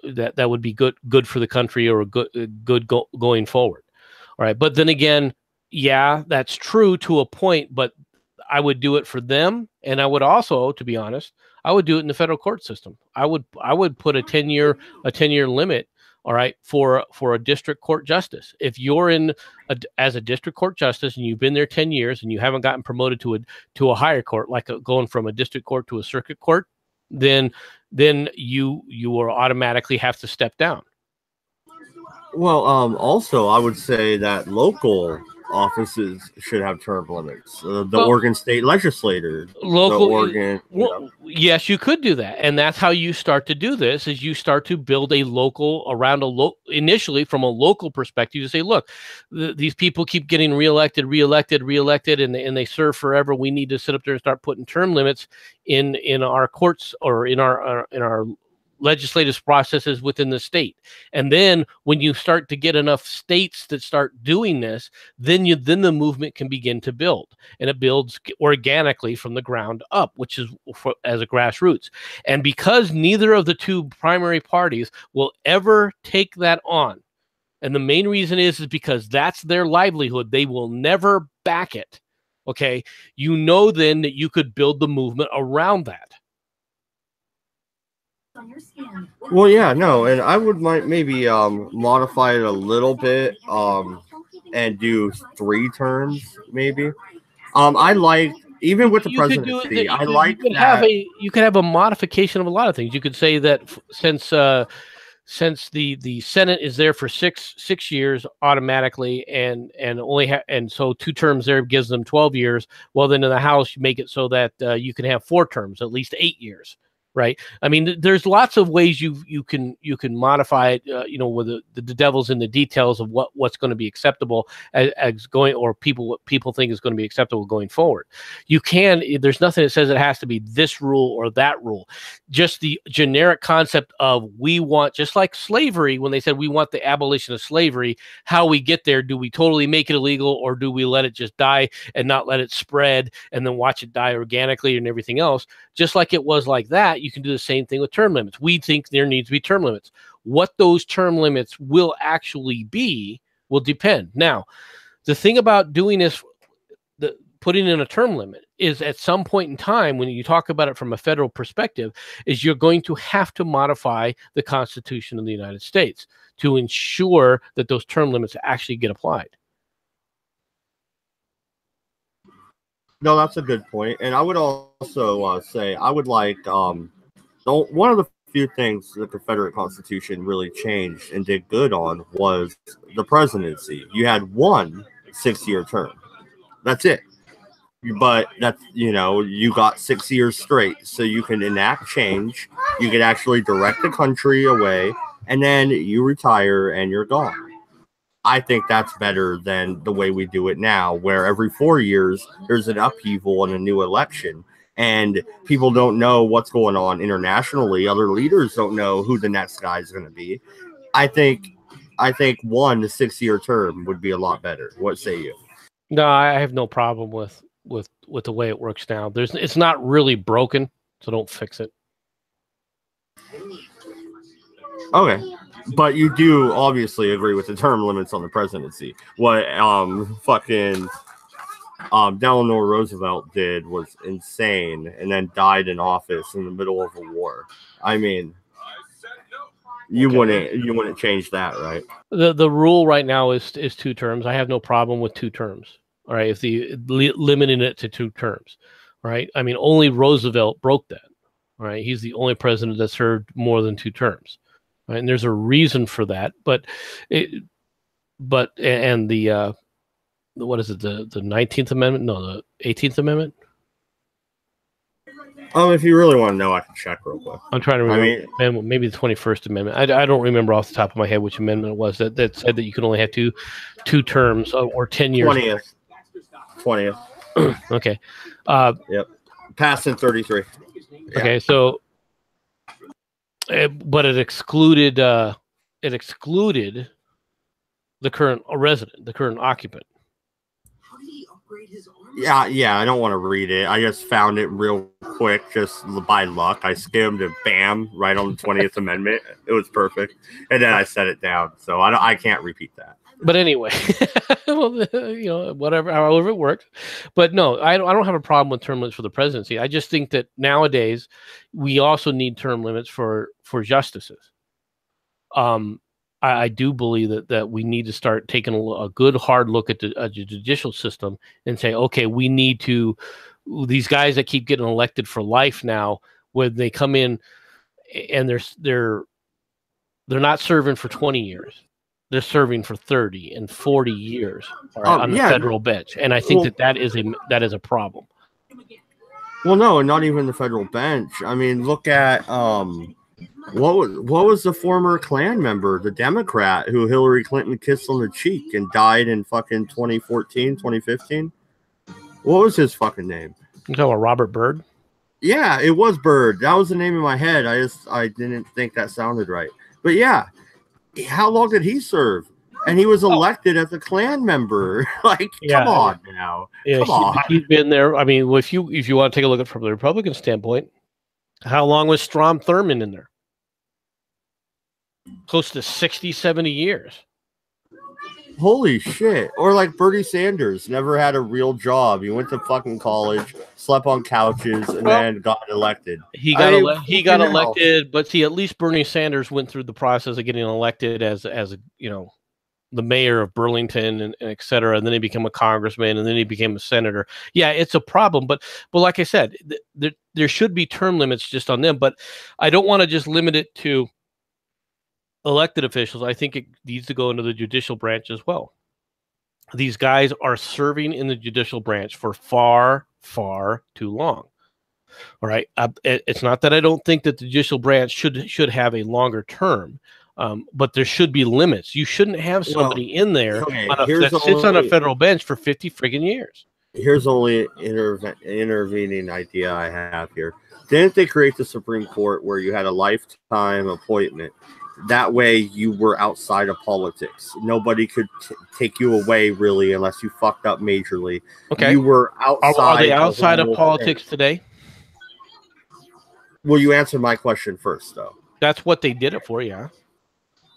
that would be good for the country or good going forward. All right, but then again, yeah, that's true to a point. But I would do it for them, and I would also, to be honest, I would do it in the federal court system. I would put a 10-year limit. All right, for a district court justice. If you're as a district court justice and you've been there 10 years and you haven't gotten promoted to a higher court, like going from a district court to a circuit court, then you will automatically have to step down. Well, also I would say that local offices should have term limits. The Well, Oregon State Legislature, local, the Oregon. well, yes, you could do that, and that's how you start to do this. Is you start to build a local around initially from a local perspective. You say, look, these people keep getting reelected, and they serve forever. We need to sit up there and start putting term limits in our courts or in our legislative processes within the state. And then when you start to get enough states that start doing this, then the movement can begin to build, and it builds organically from the ground up, which is as a grassroots. And because neither of the two primary parties will ever take that on, and the main reason is because that's their livelihood, they will never back it. Okay, then that you could build the movement around that. Well, yeah, no, and I would maybe modify it a little bit and do 3 terms maybe. I like, even with the presidency, I like that. You could have a modification of a lot of things. You could say that since the Senate is there for six years automatically, and so 2 terms there gives them 12 years. Well, then in the House, you make it so that you can have 4 terms, at least 8 years. Right. I mean, there's lots of ways you can modify it. With the devil's in the details of what's going to be acceptable as going, or what people think is going to be acceptable going forward. There's nothing that says it has to be this rule or that rule. Just the generic concept of we want, just like slavery, when they said we want the abolition of slavery, how we get there, do we totally make it illegal, or do we let it just die and not let it spread and then watch it die organically and everything else? Just like it was like that, you can do the same thing with term limits. We think there needs to be term limits. What those term limits will actually be will depend. Now, the thing about doing this, putting in a term limit, is at some point in time, when you talk about it from a federal perspective, is you're going to have to modify the Constitution of the United States to ensure that those term limits actually get applied. No, that's a good point. And I would also say I would like one of the few things the Confederate Constitution really changed and did good on was the presidency. You had 1 6-year term. That's it. But that's, you got 6 years straight. So you can enact change. You can actually direct the country away, and then you retire and you're gone. I think that's better than the way we do it now, where every 4 years there's an upheaval and a new election, and people don't know what's going on internationally. Other leaders don't know who the next guy is going to be. I think 1 6-year term would be a lot better. What say you? No, I have no problem with the way it works now. It's not really broken, so don't fix it. Okay. But you do obviously agree with the term limits on the presidency. What Delano Roosevelt did was insane, and then died in office in the middle of a war. I mean, you wouldn't change that, right? The rule right now is 2 terms. I have no problem with 2 terms. All right, if limiting it to 2 terms, right? I mean, only Roosevelt broke that. All right, he's the only president that served more than 2 terms. Right? And there's a reason for that, what is it, the 19th Amendment? No, the 18th Amendment. If you really want to know, I can check real quick. I'm trying to remember. Maybe the 21st Amendment. I don't remember off the top of my head which amendment it was that said that you could only have two terms or 10 years. 20th. Okay. Yep. Passed in 33. Yeah. Okay, so. But it excluded the current resident, the current occupant. Yeah. I don't want to read it. I just found it real quick, just by luck. I skimmed and bam, right on the 20th Amendment. It was perfect, and then I set it down. So I can't repeat that. But anyway, well, whatever, however it works. But no, I don't have a problem with term limits for the presidency. I just think that nowadays we also need term limits for justices. I do believe that we need to start taking a good hard look at the judicial system and say, okay, we need to, these guys that keep getting elected for life now, when they come in and they're not serving for 20 years. they're serving for 30 and 40 years on the federal bench, and I think that is a problem. Well, no, and not even the federal bench. I mean, look at what was the former Klan member, the Democrat who Hillary Clinton kissed on the cheek and died in fucking 2014, 2015? What was his fucking name? You talking about Robert Byrd? Yeah, it was Byrd. That was the name in my head. I didn't think that sounded right. But yeah, how long did he serve? And he was elected as a Klan member. Like, come on now. Yeah, come on. He's been there. I mean, if you want to take a look at it from the Republican standpoint, how long was Strom Thurmond in there? Close to 60, 70 years. Holy shit. Or like Bernie Sanders, never had a real job. He went to fucking college, slept on couches, and then got elected. He got elected, but see, at least Bernie Sanders went through the process of getting elected as the mayor of Burlington and et cetera, and then he became a congressman, and then he became a senator. Yeah, it's a problem, but like I said, there should be term limits just on them, but I don't want to just limit it to elected officials. I think it needs to go into the judicial branch as well. These guys are serving in the judicial branch for far, far too long. All right. It's not that I don't think that the judicial branch should have a longer term, but there should be limits. You shouldn't have somebody in there that sits on a federal bench for 50 friggin' years. Here's only intervening idea I have here. Didn't they create the Supreme Court where you had a lifetime appointment? That way you were outside of politics. Nobody could take you away, really, unless you fucked up majorly. Okay. You were outside. Are they outside of politics today? Well, you answered my question first, though. That's what they did it for, yeah.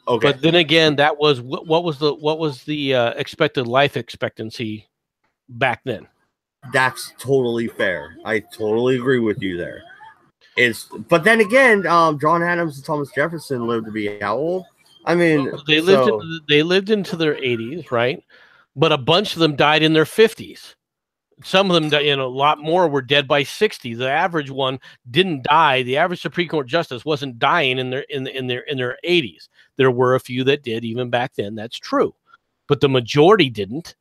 Okay. But then again, that was what was the expected life expectancy back then? That's totally fair. I totally agree with you there. But then again, John Adams and Thomas Jefferson lived to be how old? I mean, they lived into their 80s, right? But a bunch of them died in their 50s. Some of them, a lot more were dead by 60. The average one didn't die. The average Supreme Court justice wasn't dying in their 80s. There were a few that did even back then. That's true, but the majority didn't.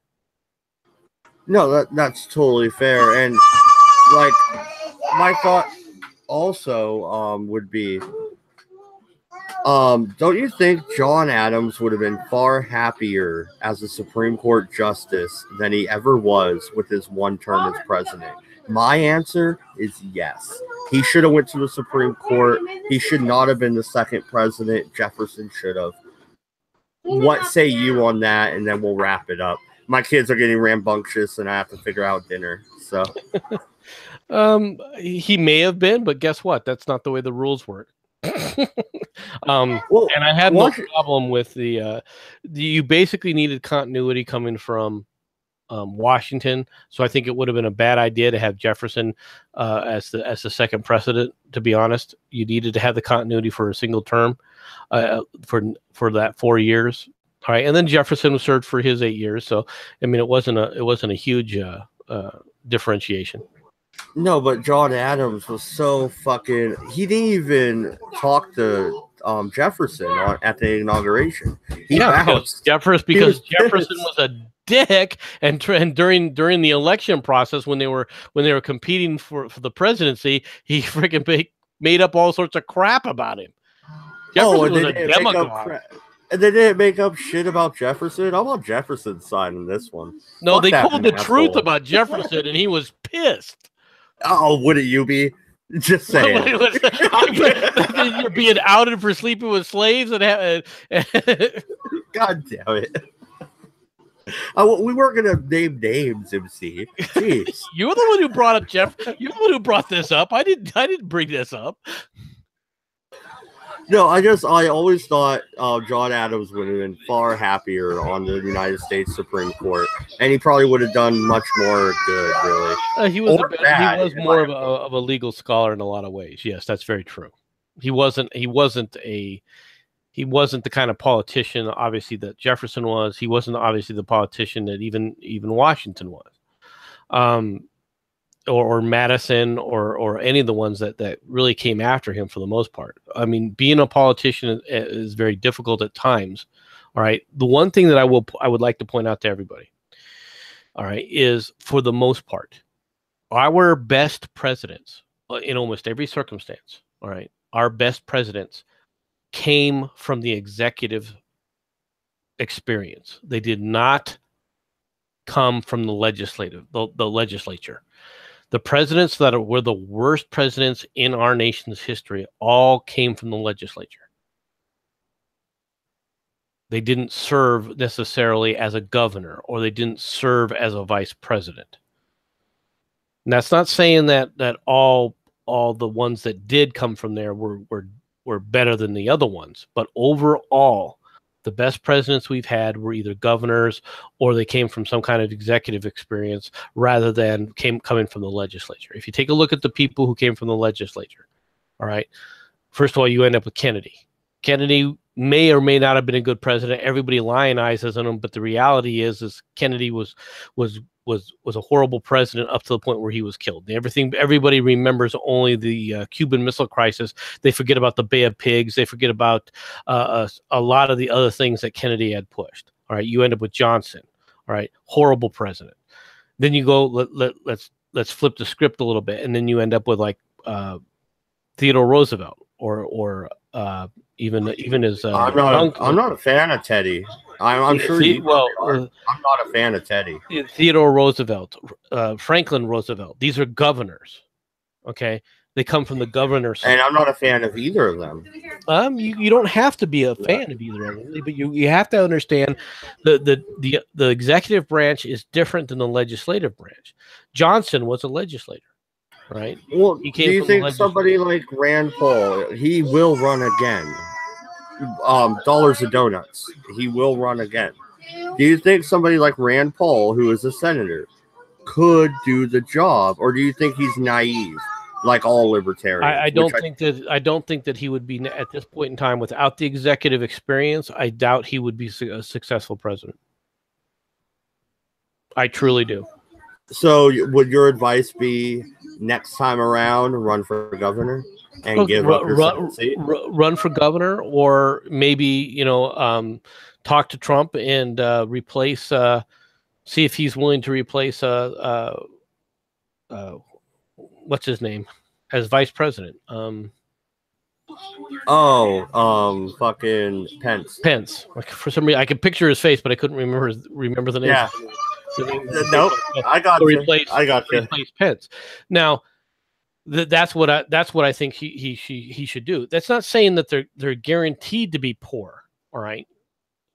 No, that's totally fair. And like my thought also would be, don't you think John Adams would have been far happier as a Supreme Court justice than he ever was with his one term as president? My answer is yes. He should have went to the Supreme Court. He should not have been the second president. Jefferson should have. What say you on that? And then we'll wrap it up. My kids are getting rambunctious and I have to figure out dinner. So he may have been, but guess what? That's not the way the rules work. And I have no problem with the you basically needed continuity coming from Washington, so I think it would have been a bad idea to have Jefferson as the second president. To be honest, you needed to have the continuity for a single term for that 4 years. All right, and then Jefferson served for his 8 years, so I mean it wasn't a huge differentiation. No, but John Adams was so fucking. He didn't even talk to Jefferson at the inauguration. Because Jefferson was a dick, and during the election process when they were competing for the presidency, he freaking made up all sorts of crap about him. Jefferson was a demagogue. And they didn't make up shit about Jefferson. I'm on Jefferson's side in this one. No, they told the truth about Jefferson, and he was pissed. Oh, wouldn't you be? Just saying. You're being outed for sleeping with slaves and God damn it. We weren't gonna name names, MC. Jeez. You're the one who brought up Jeff. You're the one who brought this up. I didn't bring this up. No, I always thought John Adams would have been far happier on the United States Supreme Court, and he probably would have done much more good. Really, he was more of a legal scholar in a lot of ways. Yes, that's very true. He wasn't the kind of politician, obviously, that Jefferson was. He wasn't obviously the politician that even Washington was. Or Madison or any of the ones that really came after him for the most part. I mean, being a politician is very difficult at times All right. The one thing that I would like to point out to everybody, all right, is for the most part, our best presidents in almost every circumstance, all right, our best presidents came from the executive experience. They did not come from the legislature. The presidents that were the worst presidents in our nation's history all came from the legislature. They didn't serve necessarily as a governor, or they didn't serve as a vice president. And that's not saying that all the ones that did come from there were better than the other ones, but overall, the best presidents we've had were either governors or they came from some kind of executive experience rather than coming from the legislature. If you take a look at the people who came from the legislature, all right, first of all, you end up with Kennedy. Kennedy may or may not have been a good president. Everybody lionizes on him, but the reality is Kennedy was a horrible president up to the point where he was killed. Everybody remembers only the Cuban Missile Crisis. They forget about the Bay of Pigs. They forget about a lot of the other things that Kennedy had pushed. All right, you end up with Johnson. All right, horrible president. Then you go. Let's flip the script a little bit, and then you end up with like Theodore Roosevelt or even as I'm not a fan of Teddy. I'm sure I'm not a fan of Teddy. Theodore Roosevelt, Franklin Roosevelt. These are governors. Okay, they come from the governor's side. And I'm not a fan of either of them. You don't have to be a fan of either of them, but you have to understand the executive branch is different than the legislative branch. Johnson was a legislator. Right. Well, do you think somebody like Rand Paul, he will run again? Dollars of donuts, he will run again. Do you think somebody like Rand Paul, who is a senator, could do the job, or do you think he's naive, like all libertarians? I don't think that he would be at this point in time without the executive experience. I doubt he would be a successful president. I truly do. So, would your advice be next time around run for governor and give up your second seat? Run for governor, or maybe talk to Trump and replace. See if he's willing to replace what's his name as vice president. Fucking Pence. Pence. Like, for some reason, I could picture his face, but I couldn't remember the name. Yeah. Nope. I got you. Replace Pence. Now, that's what I think he should do. That's not saying that they're guaranteed to be poor. All right.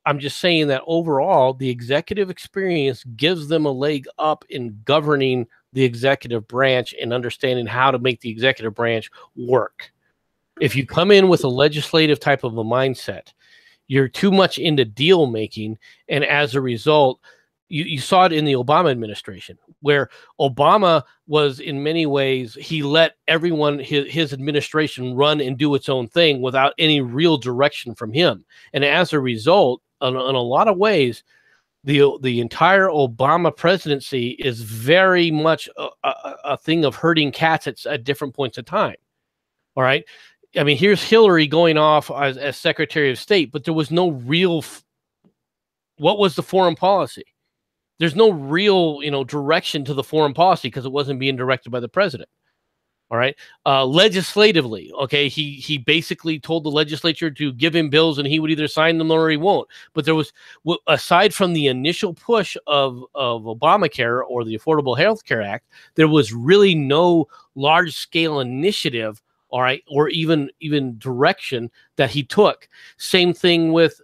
I'm just saying that overall, the executive experience gives them a leg up in governing the executive branch and understanding how to make the executive branch work. If you come in with a legislative type of a mindset, you're too much into deal making, and as a result, you saw it in the Obama administration, where Obama was, in many ways, he let everyone, his administration, run and do its own thing without any real direction from him. And as a result, in a lot of ways, the entire Obama presidency is very much a thing of herding cats at different points in time. All right. I mean, here's Hillary going off as Secretary of State, but there was no real. What was the foreign policy? There's no real, direction to the foreign policy because it wasn't being directed by the president. All right. Legislatively, okay, he basically told the legislature to give him bills and he would either sign them or he won't. But there was, aside from the initial push of Obamacare or the Affordable Health Care Act, there was really no large scale initiative, all right, or even direction that he took. Same thing with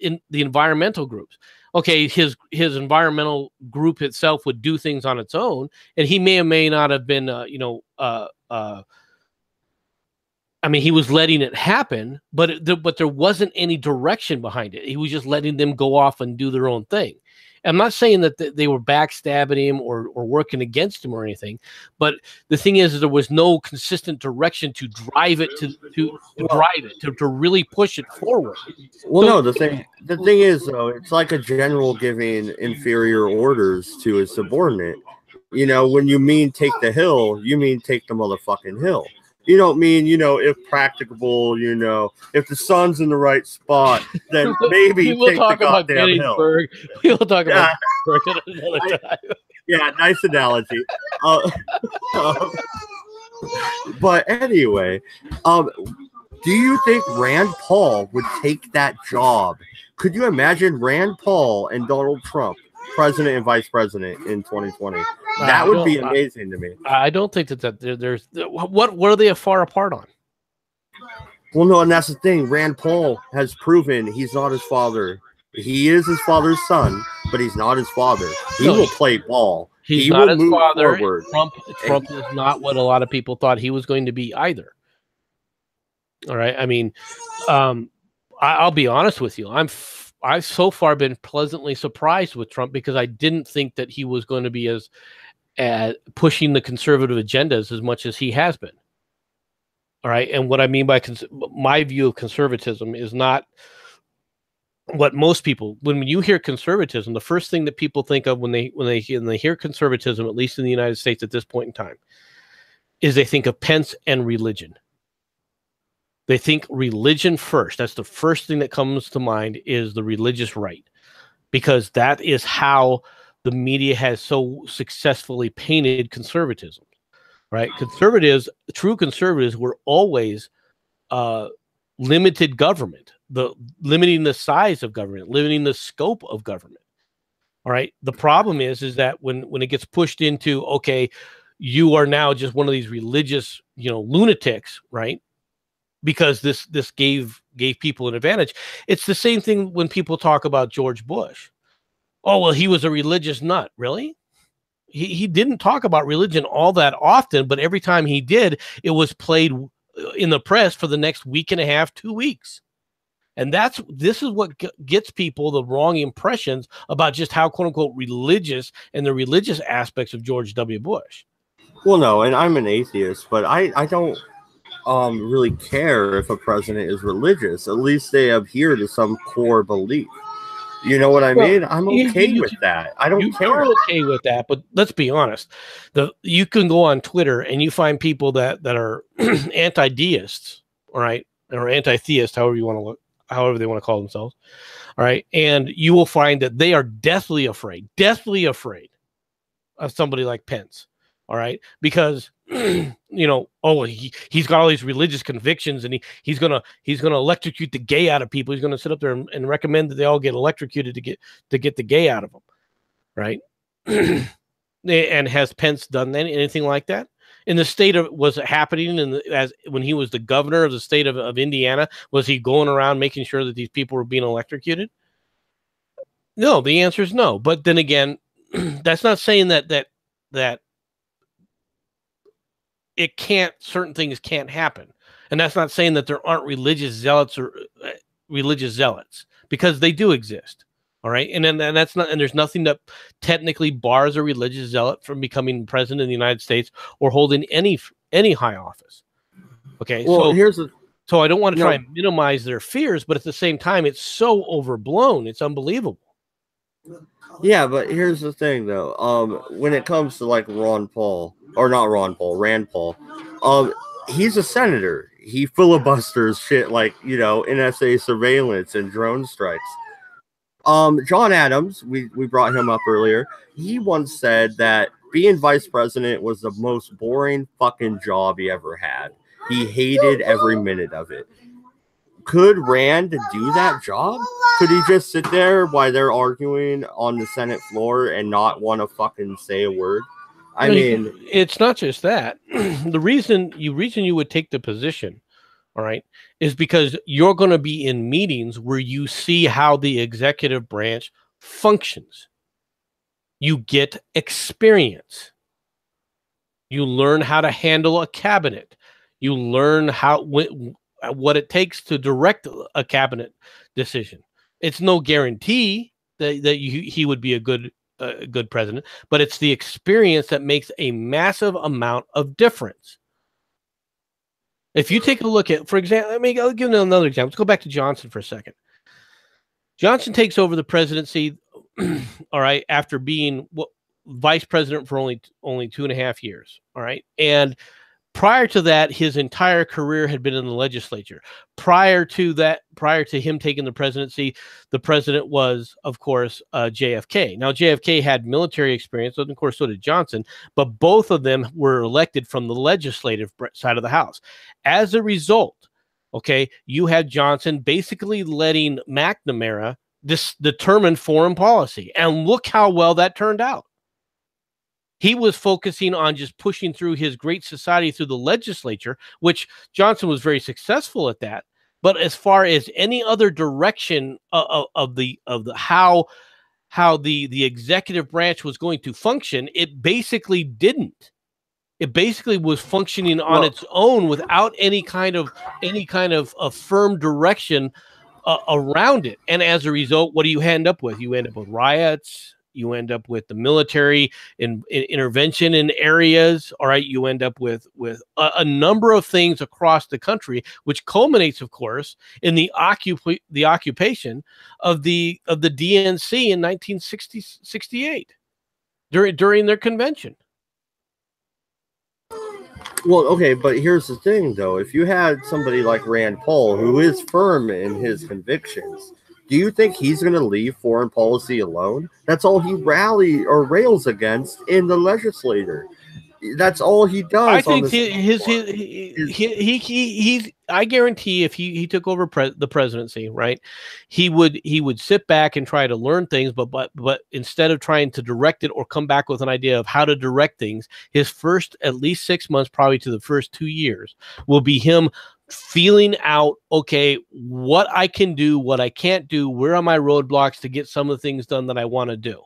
in the environmental groups. Okay, his environmental group itself would do things on its own, and he may or may not have been, I mean, he was letting it happen, but there wasn't any direction behind it. He was just letting them go off and do their own thing. I'm not saying that they were backstabbing him or working against him or anything, but the thing is there was no consistent direction to drive it to really push it forward. Well, no, the thing is though, it's like a general giving inferior orders to his subordinate. When you mean take the hill, you mean take the motherfucking hill. You don't mean, if practicable, if the sun's in the right spot, then maybe we'll take talk the about goddamn hill. Gettysburg. We'll talk about Gettysburg another time. Yeah, nice analogy. But anyway, do you think Rand Paul would take that job? Could you imagine Rand Paul and Donald Trump, president and vice president in 2020? That would be amazing to me. I don't think that there's what are they far apart on? Well, no, and that's the thing. Rand Paul has proven he's not his father. He is his father's son, but he's not his father. He will play ball. He's not his father. Trump is not what a lot of people thought he was going to be either. All right. I mean, I'll be honest with you. I've so far been pleasantly surprised with Trump because I didn't think that he was going to be as pushing the conservative agendas as much as he has been. All right. And what I mean by my view of conservatism is not what most people, when you hear conservatism, the first thing that people think of when they hear conservatism, at least in the United States at this point in time, is they think of Pence and religion. They think religion first. That's the first thing that comes to mind is the religious right, because that is how the media has so successfully painted conservatism, right? True conservatives were always limited government, limiting the size of government, limiting the scope of government. All right. The problem is that when it gets pushed into, okay, you are now just one of these religious, lunatics, right? Because this gave people an advantage. It's the same thing when people talk about George Bush. Oh, well, he was a religious nut. Really? He didn't talk about religion all that often, but every time he did, it was played in the press for the next week and a half, 2 weeks. And this is what gets people the wrong impressions about just how, quote unquote, religious and the religious aspects of George W. Bush. Well, no, and I'm an atheist, but I don't really care if a president is religious. At least they adhere to some core belief. You know what I mean? I'm okay with that. I don't care. You're okay with that, but let's be honest. You can go on Twitter and you find people that are anti-deists, all right, or anti-theists, however they want to call themselves, all right, and you will find that they are deathly afraid of somebody like Pence, all right, because he's got all these religious convictions and he's gonna electrocute the gay out of people. He's gonna sit up there and recommend that they all get electrocuted to get the gay out of them, right? And has Pence done anything like that in the state of? Was it happening when he was the governor of the state of Indiana? Was he going around making sure that these people were being electrocuted? No, the answer is no. But then again, that's not saying that certain things can't happen. And that's not saying that there aren't religious zealots or religious zealots, because they do exist. All right. And there's nothing that technically bars a religious zealot from becoming president of the United States or holding any high office. Okay. Well, so I don't want to try and minimize their fears, but at the same time, it's so overblown. It's unbelievable. Yeah, but here's the thing, though. When it comes to like Rand Paul, he's a senator. He filibusters shit like, NSA surveillance and drone strikes. John Adams, we brought him up earlier. He once said that being vice president was the most boring fucking job he ever had. He hated every minute of it. Could Rand do that job? Could he just sit there while they're arguing on the Senate floor and not want to fucking say a word? I mean, it's not just that. The reason you would take the position, all right, is because you're going to be in meetings where you see how the executive branch functions. You get experience. You learn how to handle a cabinet. You learn what it takes to direct a cabinet decision. It's no guarantee that he would be a good president, but it's the experience that makes a massive amount of difference. If you take a look at, for example, I'll give another example. Let's go back to Johnson for a second. Johnson takes over the presidency, all right, after being vice president for only 2.5 years, all right, and Prior to that, his entire career had been in the legislature. Prior to that, prior to him taking the presidency, the president was, of course, JFK. Now, JFK had military experience, and of course, so did Johnson, but both of them were elected from the legislative side of the House. As a result, okay, you had Johnson basically letting McNamara determine foreign policy. And look how well that turned out. He was focusing on just pushing through his great society through the legislature, which Johnson was very successful at that. But as far as any other direction of the how the executive branch was going to function, it basically didn't. It basically was functioning on its own without any kind of a firm direction around it. And as a result, what do you end up with? You end up with riots. You end up with the military intervention in areas. All right, you end up with a number of things across the country, which culminates, of course, in the occupation of the DNC in 1968 during their convention. Well, okay, but here's the thing, though. If you had somebody like Rand Paul, who is firm in his convictions, do you think he's going to leave foreign policy alone? That's all he rails against in the legislature. That's all he does. I think I guarantee if he took over the presidency, right, he would sit back and try to learn things, but instead of trying to direct it or come back with an idea of how to direct things, his first at least 6 months, probably to the first 2 years, will be him feeling out, okay, what I can do, what I can't do, where are my roadblocks to get some of the things done that I want to do.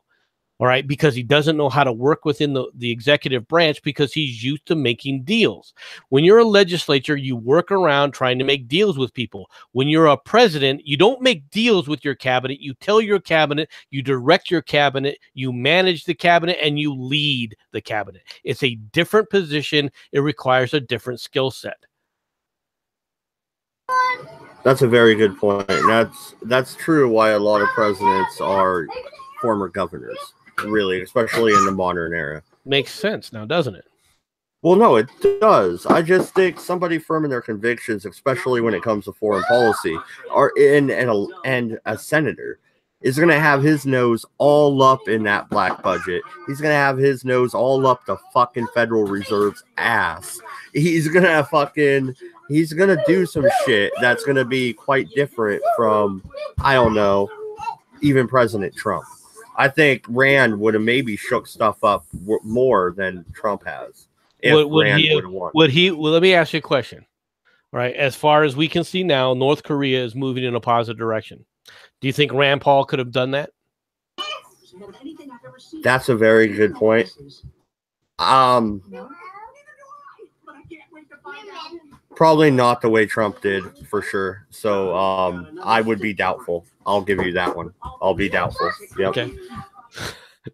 All right, because he doesn't know how to work within the executive branch because he's used to making deals. When you're a legislature, you work around trying to make deals with people. When you're a president, you don't make deals with your cabinet. You tell your cabinet, you direct your cabinet, you manage the cabinet, and you lead the cabinet. It's a different position. It requires a different skill set. That's a very good point. That's true why a lot of presidents are former governors, really, especially in the modern era. Makes sense now, doesn't it? Well, no, it does. I just think somebody firm in their convictions, especially when it comes to foreign policy, and a senator is going to have his nose all up in that black budget. He's going to have his nose all up the fucking Federal Reserve's ass. He's going to do some shit that's going to be quite different from, I don't know, even President Trump. I think Rand would have maybe shook stuff up more than Trump has. Well, let me ask you a question. All right, as far as we can see now, North Korea is moving in a positive direction. Do you think Rand Paul could have done that? That's a very good point. Probably not the way Trump did, for sure. So I would be doubtful. I'll give you that one. I'll be doubtful. Yep. Okay.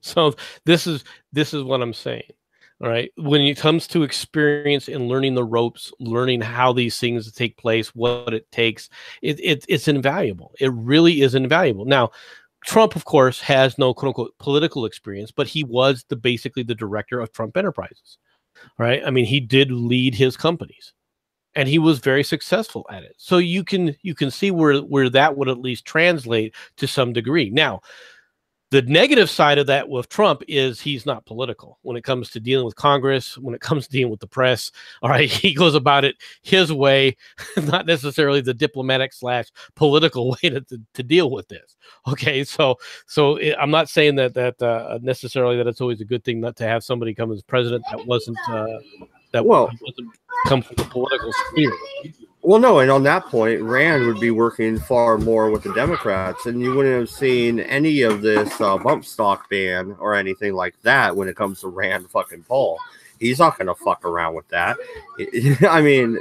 So this is what I'm saying. All right. When it comes to experience and learning the ropes, learning how these things take place, what it takes, it's invaluable. It really is invaluable. Now, Trump, of course, has no quote unquote political experience, but he was basically the director of Trump Enterprises. Right. I mean, he did lead his companies. And he was very successful at it. So you can see where that would at least translate to some degree. Now, the negative side of that with Trump is he's not political when it comes to dealing with Congress, when it comes to dealing with the press. All right, he goes about it his way, not necessarily the diplomatic / political way to deal with this. Okay, so I'm not saying that necessarily that it's always a good thing not to have somebody come as president that wasn't come from the political sphere. Well, no, and on that point, Rand would be working far more with the Democrats, and you wouldn't have seen any of this bump stock ban or anything like that when it comes to Rand fucking Paul. He's not going to fuck around with that. I mean,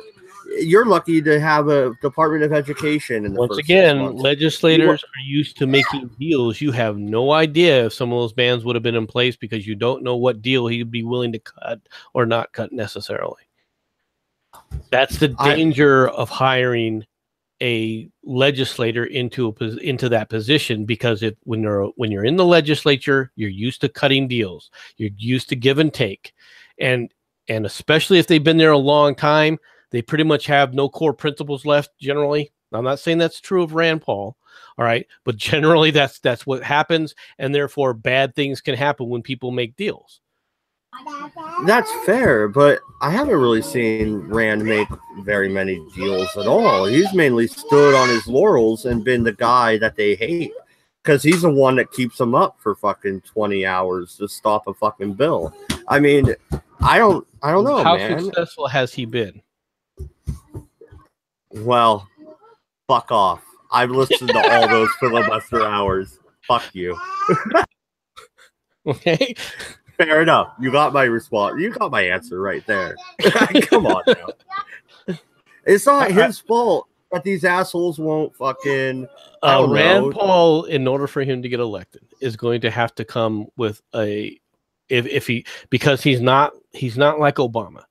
you're lucky to have a Department of Education. In the Once again, legislators are used to making deals. You have no idea if some of those bans would have been in place because you don't know what deal he'd be willing to cut or not cut necessarily. That's the danger of hiring a legislator into that position, because when you're in the legislature, you're used to cutting deals, you're used to give and take, and And especially if they've been there a long time, they pretty much have no core principles left generally. I'm not saying that's true of Rand Paul, all right, but generally that's what happens, and therefore bad things can happen when people make deals. That's fair, but I haven't really seen Rand make very many deals at all. He's mainly stood on his laurels and been the guy that they hate because he's the one that keeps them up for fucking 20 hours to stop a fucking bill. I mean, I don't know, How man. successful has he been? Well, fuck off. I've listened to all those filibuster hours. Fuck you. Okay. Fair enough. You got my response. You got my answer right there. Come on now. It's not his fault that these assholes won't fucking. Rand Paul, in order for him to get elected, is going to have to come with because he's not like Obama.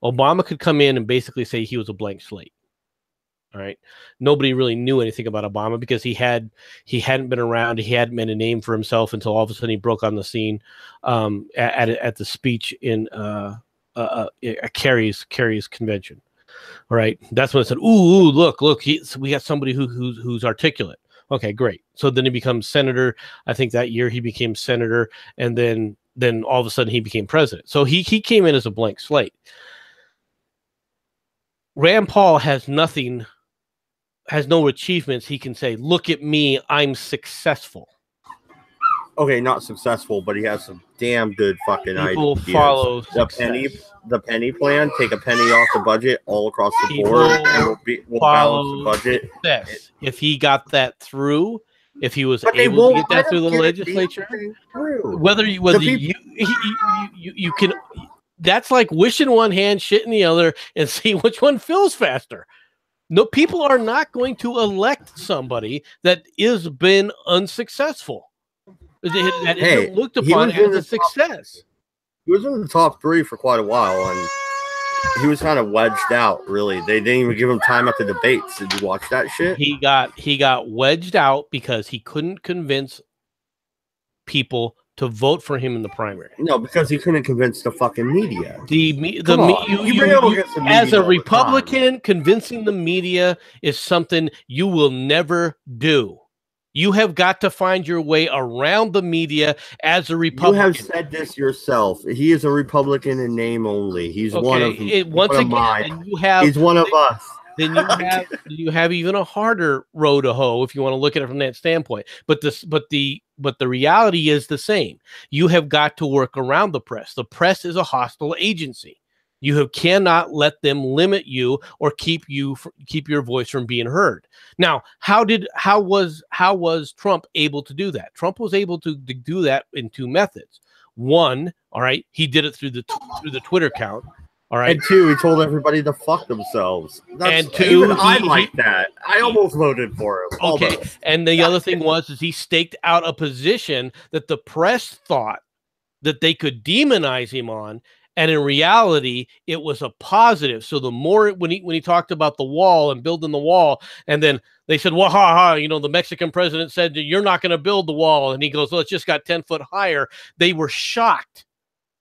Obama could come in and basically say he was a blank slate. All right. Nobody really knew anything about Obama because he hadn't been around. He hadn't made a name for himself until all of a sudden he broke on the scene at the speech in Kerry's convention. All right. That's when it said, ooh, look, we got somebody who's articulate. Okay, great. So then he becomes senator. I think that year he became senator, and then all of a sudden he became president. So he came in as a blank slate. Rand Paul has no achievements. He can say, look at me, I'm successful. Okay, not successful, but he has some damn good fucking People ideas. follow the penny plan, take a penny off the budget all across the board, and we'll balance the budget. Success. If he got that through, if he was able to get that through the legislature, whether you can, that's like wishing one hand, shit in the other, and see which one fills faster. No, people are not going to elect somebody that has been unsuccessful. That isn't looked upon as a success. He was in the top 3 for quite a while, and he was kind of wedged out. Really, they didn't even give him time at the debates. Did you watch that shit? He got wedged out because he couldn't convince people to vote for him in the primary. No, because he couldn't convince the fucking media. As a Republican, convincing the media is something you will never do. You have got to find your way around the media as a Republican. You have said this yourself. He is a Republican in name only. He's one of mine. He's one of us. Then you have even a harder row to hoe if you want to look at it from that standpoint. But the reality is the same. You have got to work around the press. The press is a hostile agency. You cannot let them limit you or keep your voice from being heard. Now, how was Trump able to do that? Trump was able to do that in 2 methods. One, all right, he did it through the Twitter account. All right. And 2, he told everybody to fuck themselves. And 2, I like that. I almost voted for him. Okay. Almost. And the other thing was he staked out a position that the press thought that they could demonize him on. And in reality, it was a positive. So the more when he talked about the wall and building the wall, and then they said, well, the Mexican president said you're not going to build the wall. And he goes, well, it's just got 10 foot higher. They were shocked.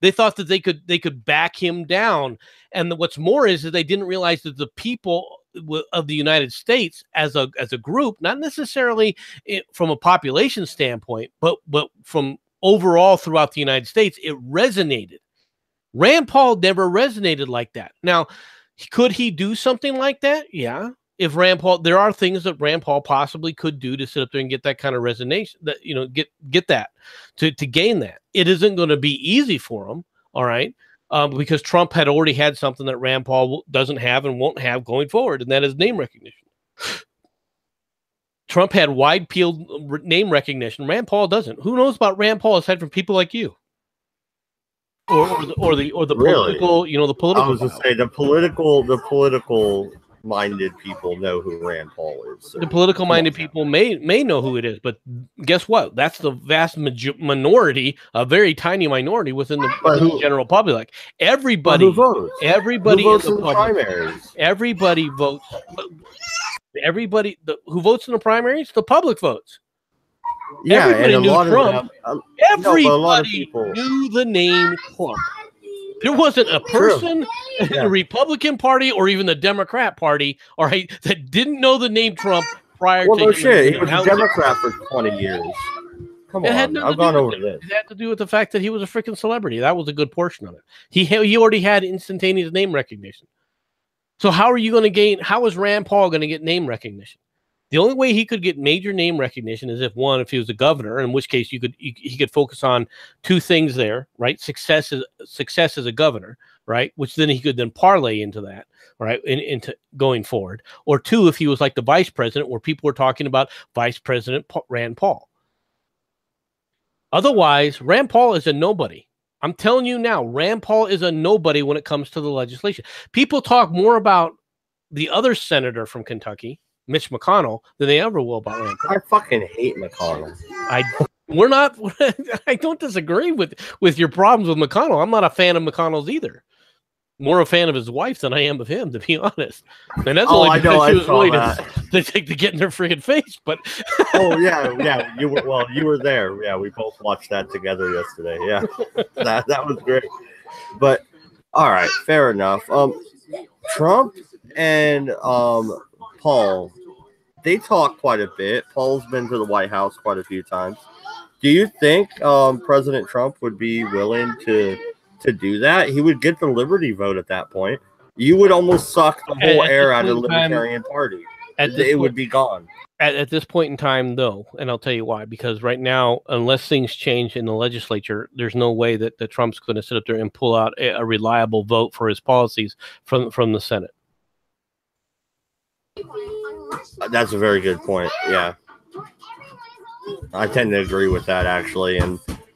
They thought that they could back him down. And what's more is that they didn't realize that the people of the United States as a group, not necessarily from a population standpoint, but from overall throughout the United States, it resonated. Rand Paul never resonated like that. Now, could he do something like that? Yeah. If Rand Paul, there are things that Rand Paul possibly could do to sit up there and get that kind of resonation, that get that to gain that. It isn't going to be easy for him, all right, because Trump had already had something that Rand Paul doesn't have and won't have going forward, and that is name recognition. Trump had wide field name recognition. Rand Paul doesn't. Who knows about Rand Paul aside from people like you? Or the political, the political. I was going to say the political minded people know who Rand Paul is. So. The political minded people may know who it is, but guess what? That's the vast minority, a very tiny minority within the general public. Everybody votes. Everybody who votes in the primaries. Everybody votes. Everybody who votes in the primaries, the public votes. Yeah, everybody and knew Trump. Them, everybody knew the name Trump. There wasn't a person in the Republican Party or even the Democrat Party, all right, that didn't know the name Trump prior to. No shit. He was a Democrat for 20 years. Come on, I've gone over this. It had to do with the fact that he was a freaking celebrity. That was a good portion of it. He already had instantaneous name recognition. So how are you going to gain? How is Rand Paul going to get name recognition? The only way he could get major name recognition is if he was a governor, in which case he could focus on two things there, right? Success as a governor, right? Which then he could then parlay into that, right? Into going forward. Or two, if he was like the vice president, where people were talking about Vice President Rand Paul. Otherwise, Rand Paul is a nobody. I'm telling you now, Rand Paul is a nobody when it comes to the legislation. People talk more about the other senator from Kentucky, Mitch McConnell, than they ever will about Rand Paul. I fucking hate McConnell. I don't disagree with your problems with McConnell. I'm not a fan of McConnell's either. More a fan of his wife than I am of him, to be honest. And that's only because she was willing to get in her freaking face. But yeah, you were there. Yeah, we both watched that together yesterday. Yeah, that was great. But all right, fair enough. Trump and Paul, they talk quite a bit. Paul's been to the White House quite a few times. Do you think President Trump would be willing to do that? He would get the Liberty vote at that point. You would almost suck the whole air out of the Libertarian Party. It would be gone. At this point in time, though, and I'll tell you why. Because right now, unless things change in the legislature, there's no way that Trump's going to sit up there and pull out a reliable vote for his policies from the Senate. That's a very good point. Yeah. I tend to agree with that, actually.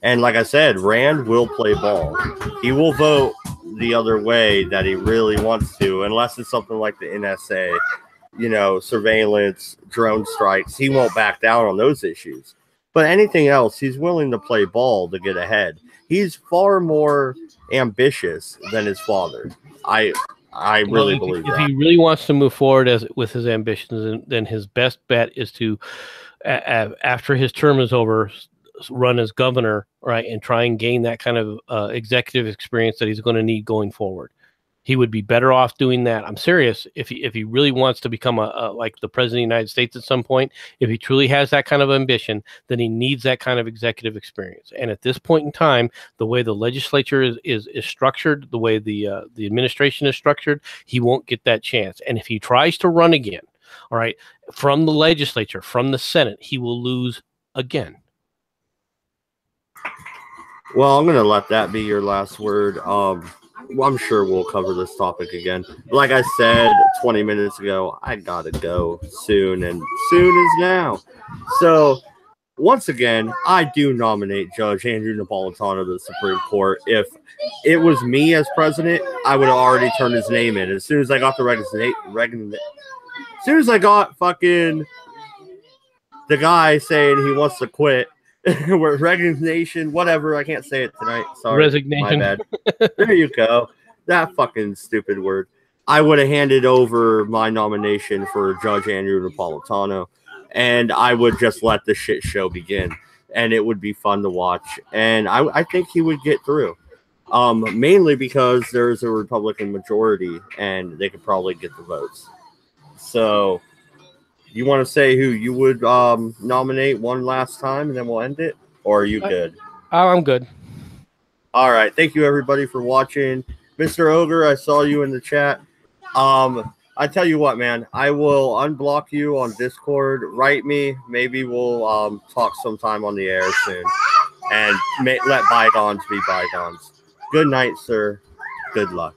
And like I said, Rand will play ball. He will vote the other way that he really wants to, unless it's something like the NSA, surveillance, drone strikes. He won't back down on those issues. But anything else, he's willing to play ball to get ahead. He's far more ambitious than his father. I really believe that. If he really wants to move forward with his ambitions, then his best bet is to, after his term is over, run as governor, right, and try and gain that kind of executive experience that he's going to need going forward. He would be better off doing that. I'm serious. If he really wants to become like the president of the United States at some point, if he truly has that kind of ambition, then he needs that kind of executive experience. And at this point in time, the way the legislature is structured, the way the administration is structured, he won't get that chance. And if he tries to run again, all right, from the legislature, from the Senate, he will lose again. Well, I'm going to let that be your last word. I'm sure we'll cover this topic again. Like I said 20 minutes ago, I got to go soon, and soon is now. So, once again, I do nominate Judge Andrew Napolitano to the Supreme Court. If it was me as president, I would have already turned his name in. As soon as I got as soon as I got fucking the guy saying he wants to quit, resignation, whatever. I can't say it tonight. Sorry. Resignation. My bad. There you go. That fucking stupid word. I would have handed over my nomination for Judge Andrew Napolitano, and I would just let the shit show begin. And it would be fun to watch. And I think he would get through. Mainly because there's a Republican majority, and they could probably get the votes. So, you want to say who you would nominate one last time, and then we'll end it? Or are you good? I'm good. All right. Thank you, everybody, for watching. Mr. Ogre, I saw you in the chat. I tell you what, man. I will unblock you on Discord. Write me. Maybe we'll talk sometime on the air soon. And let bygones be bygones. Good night, sir. Good luck.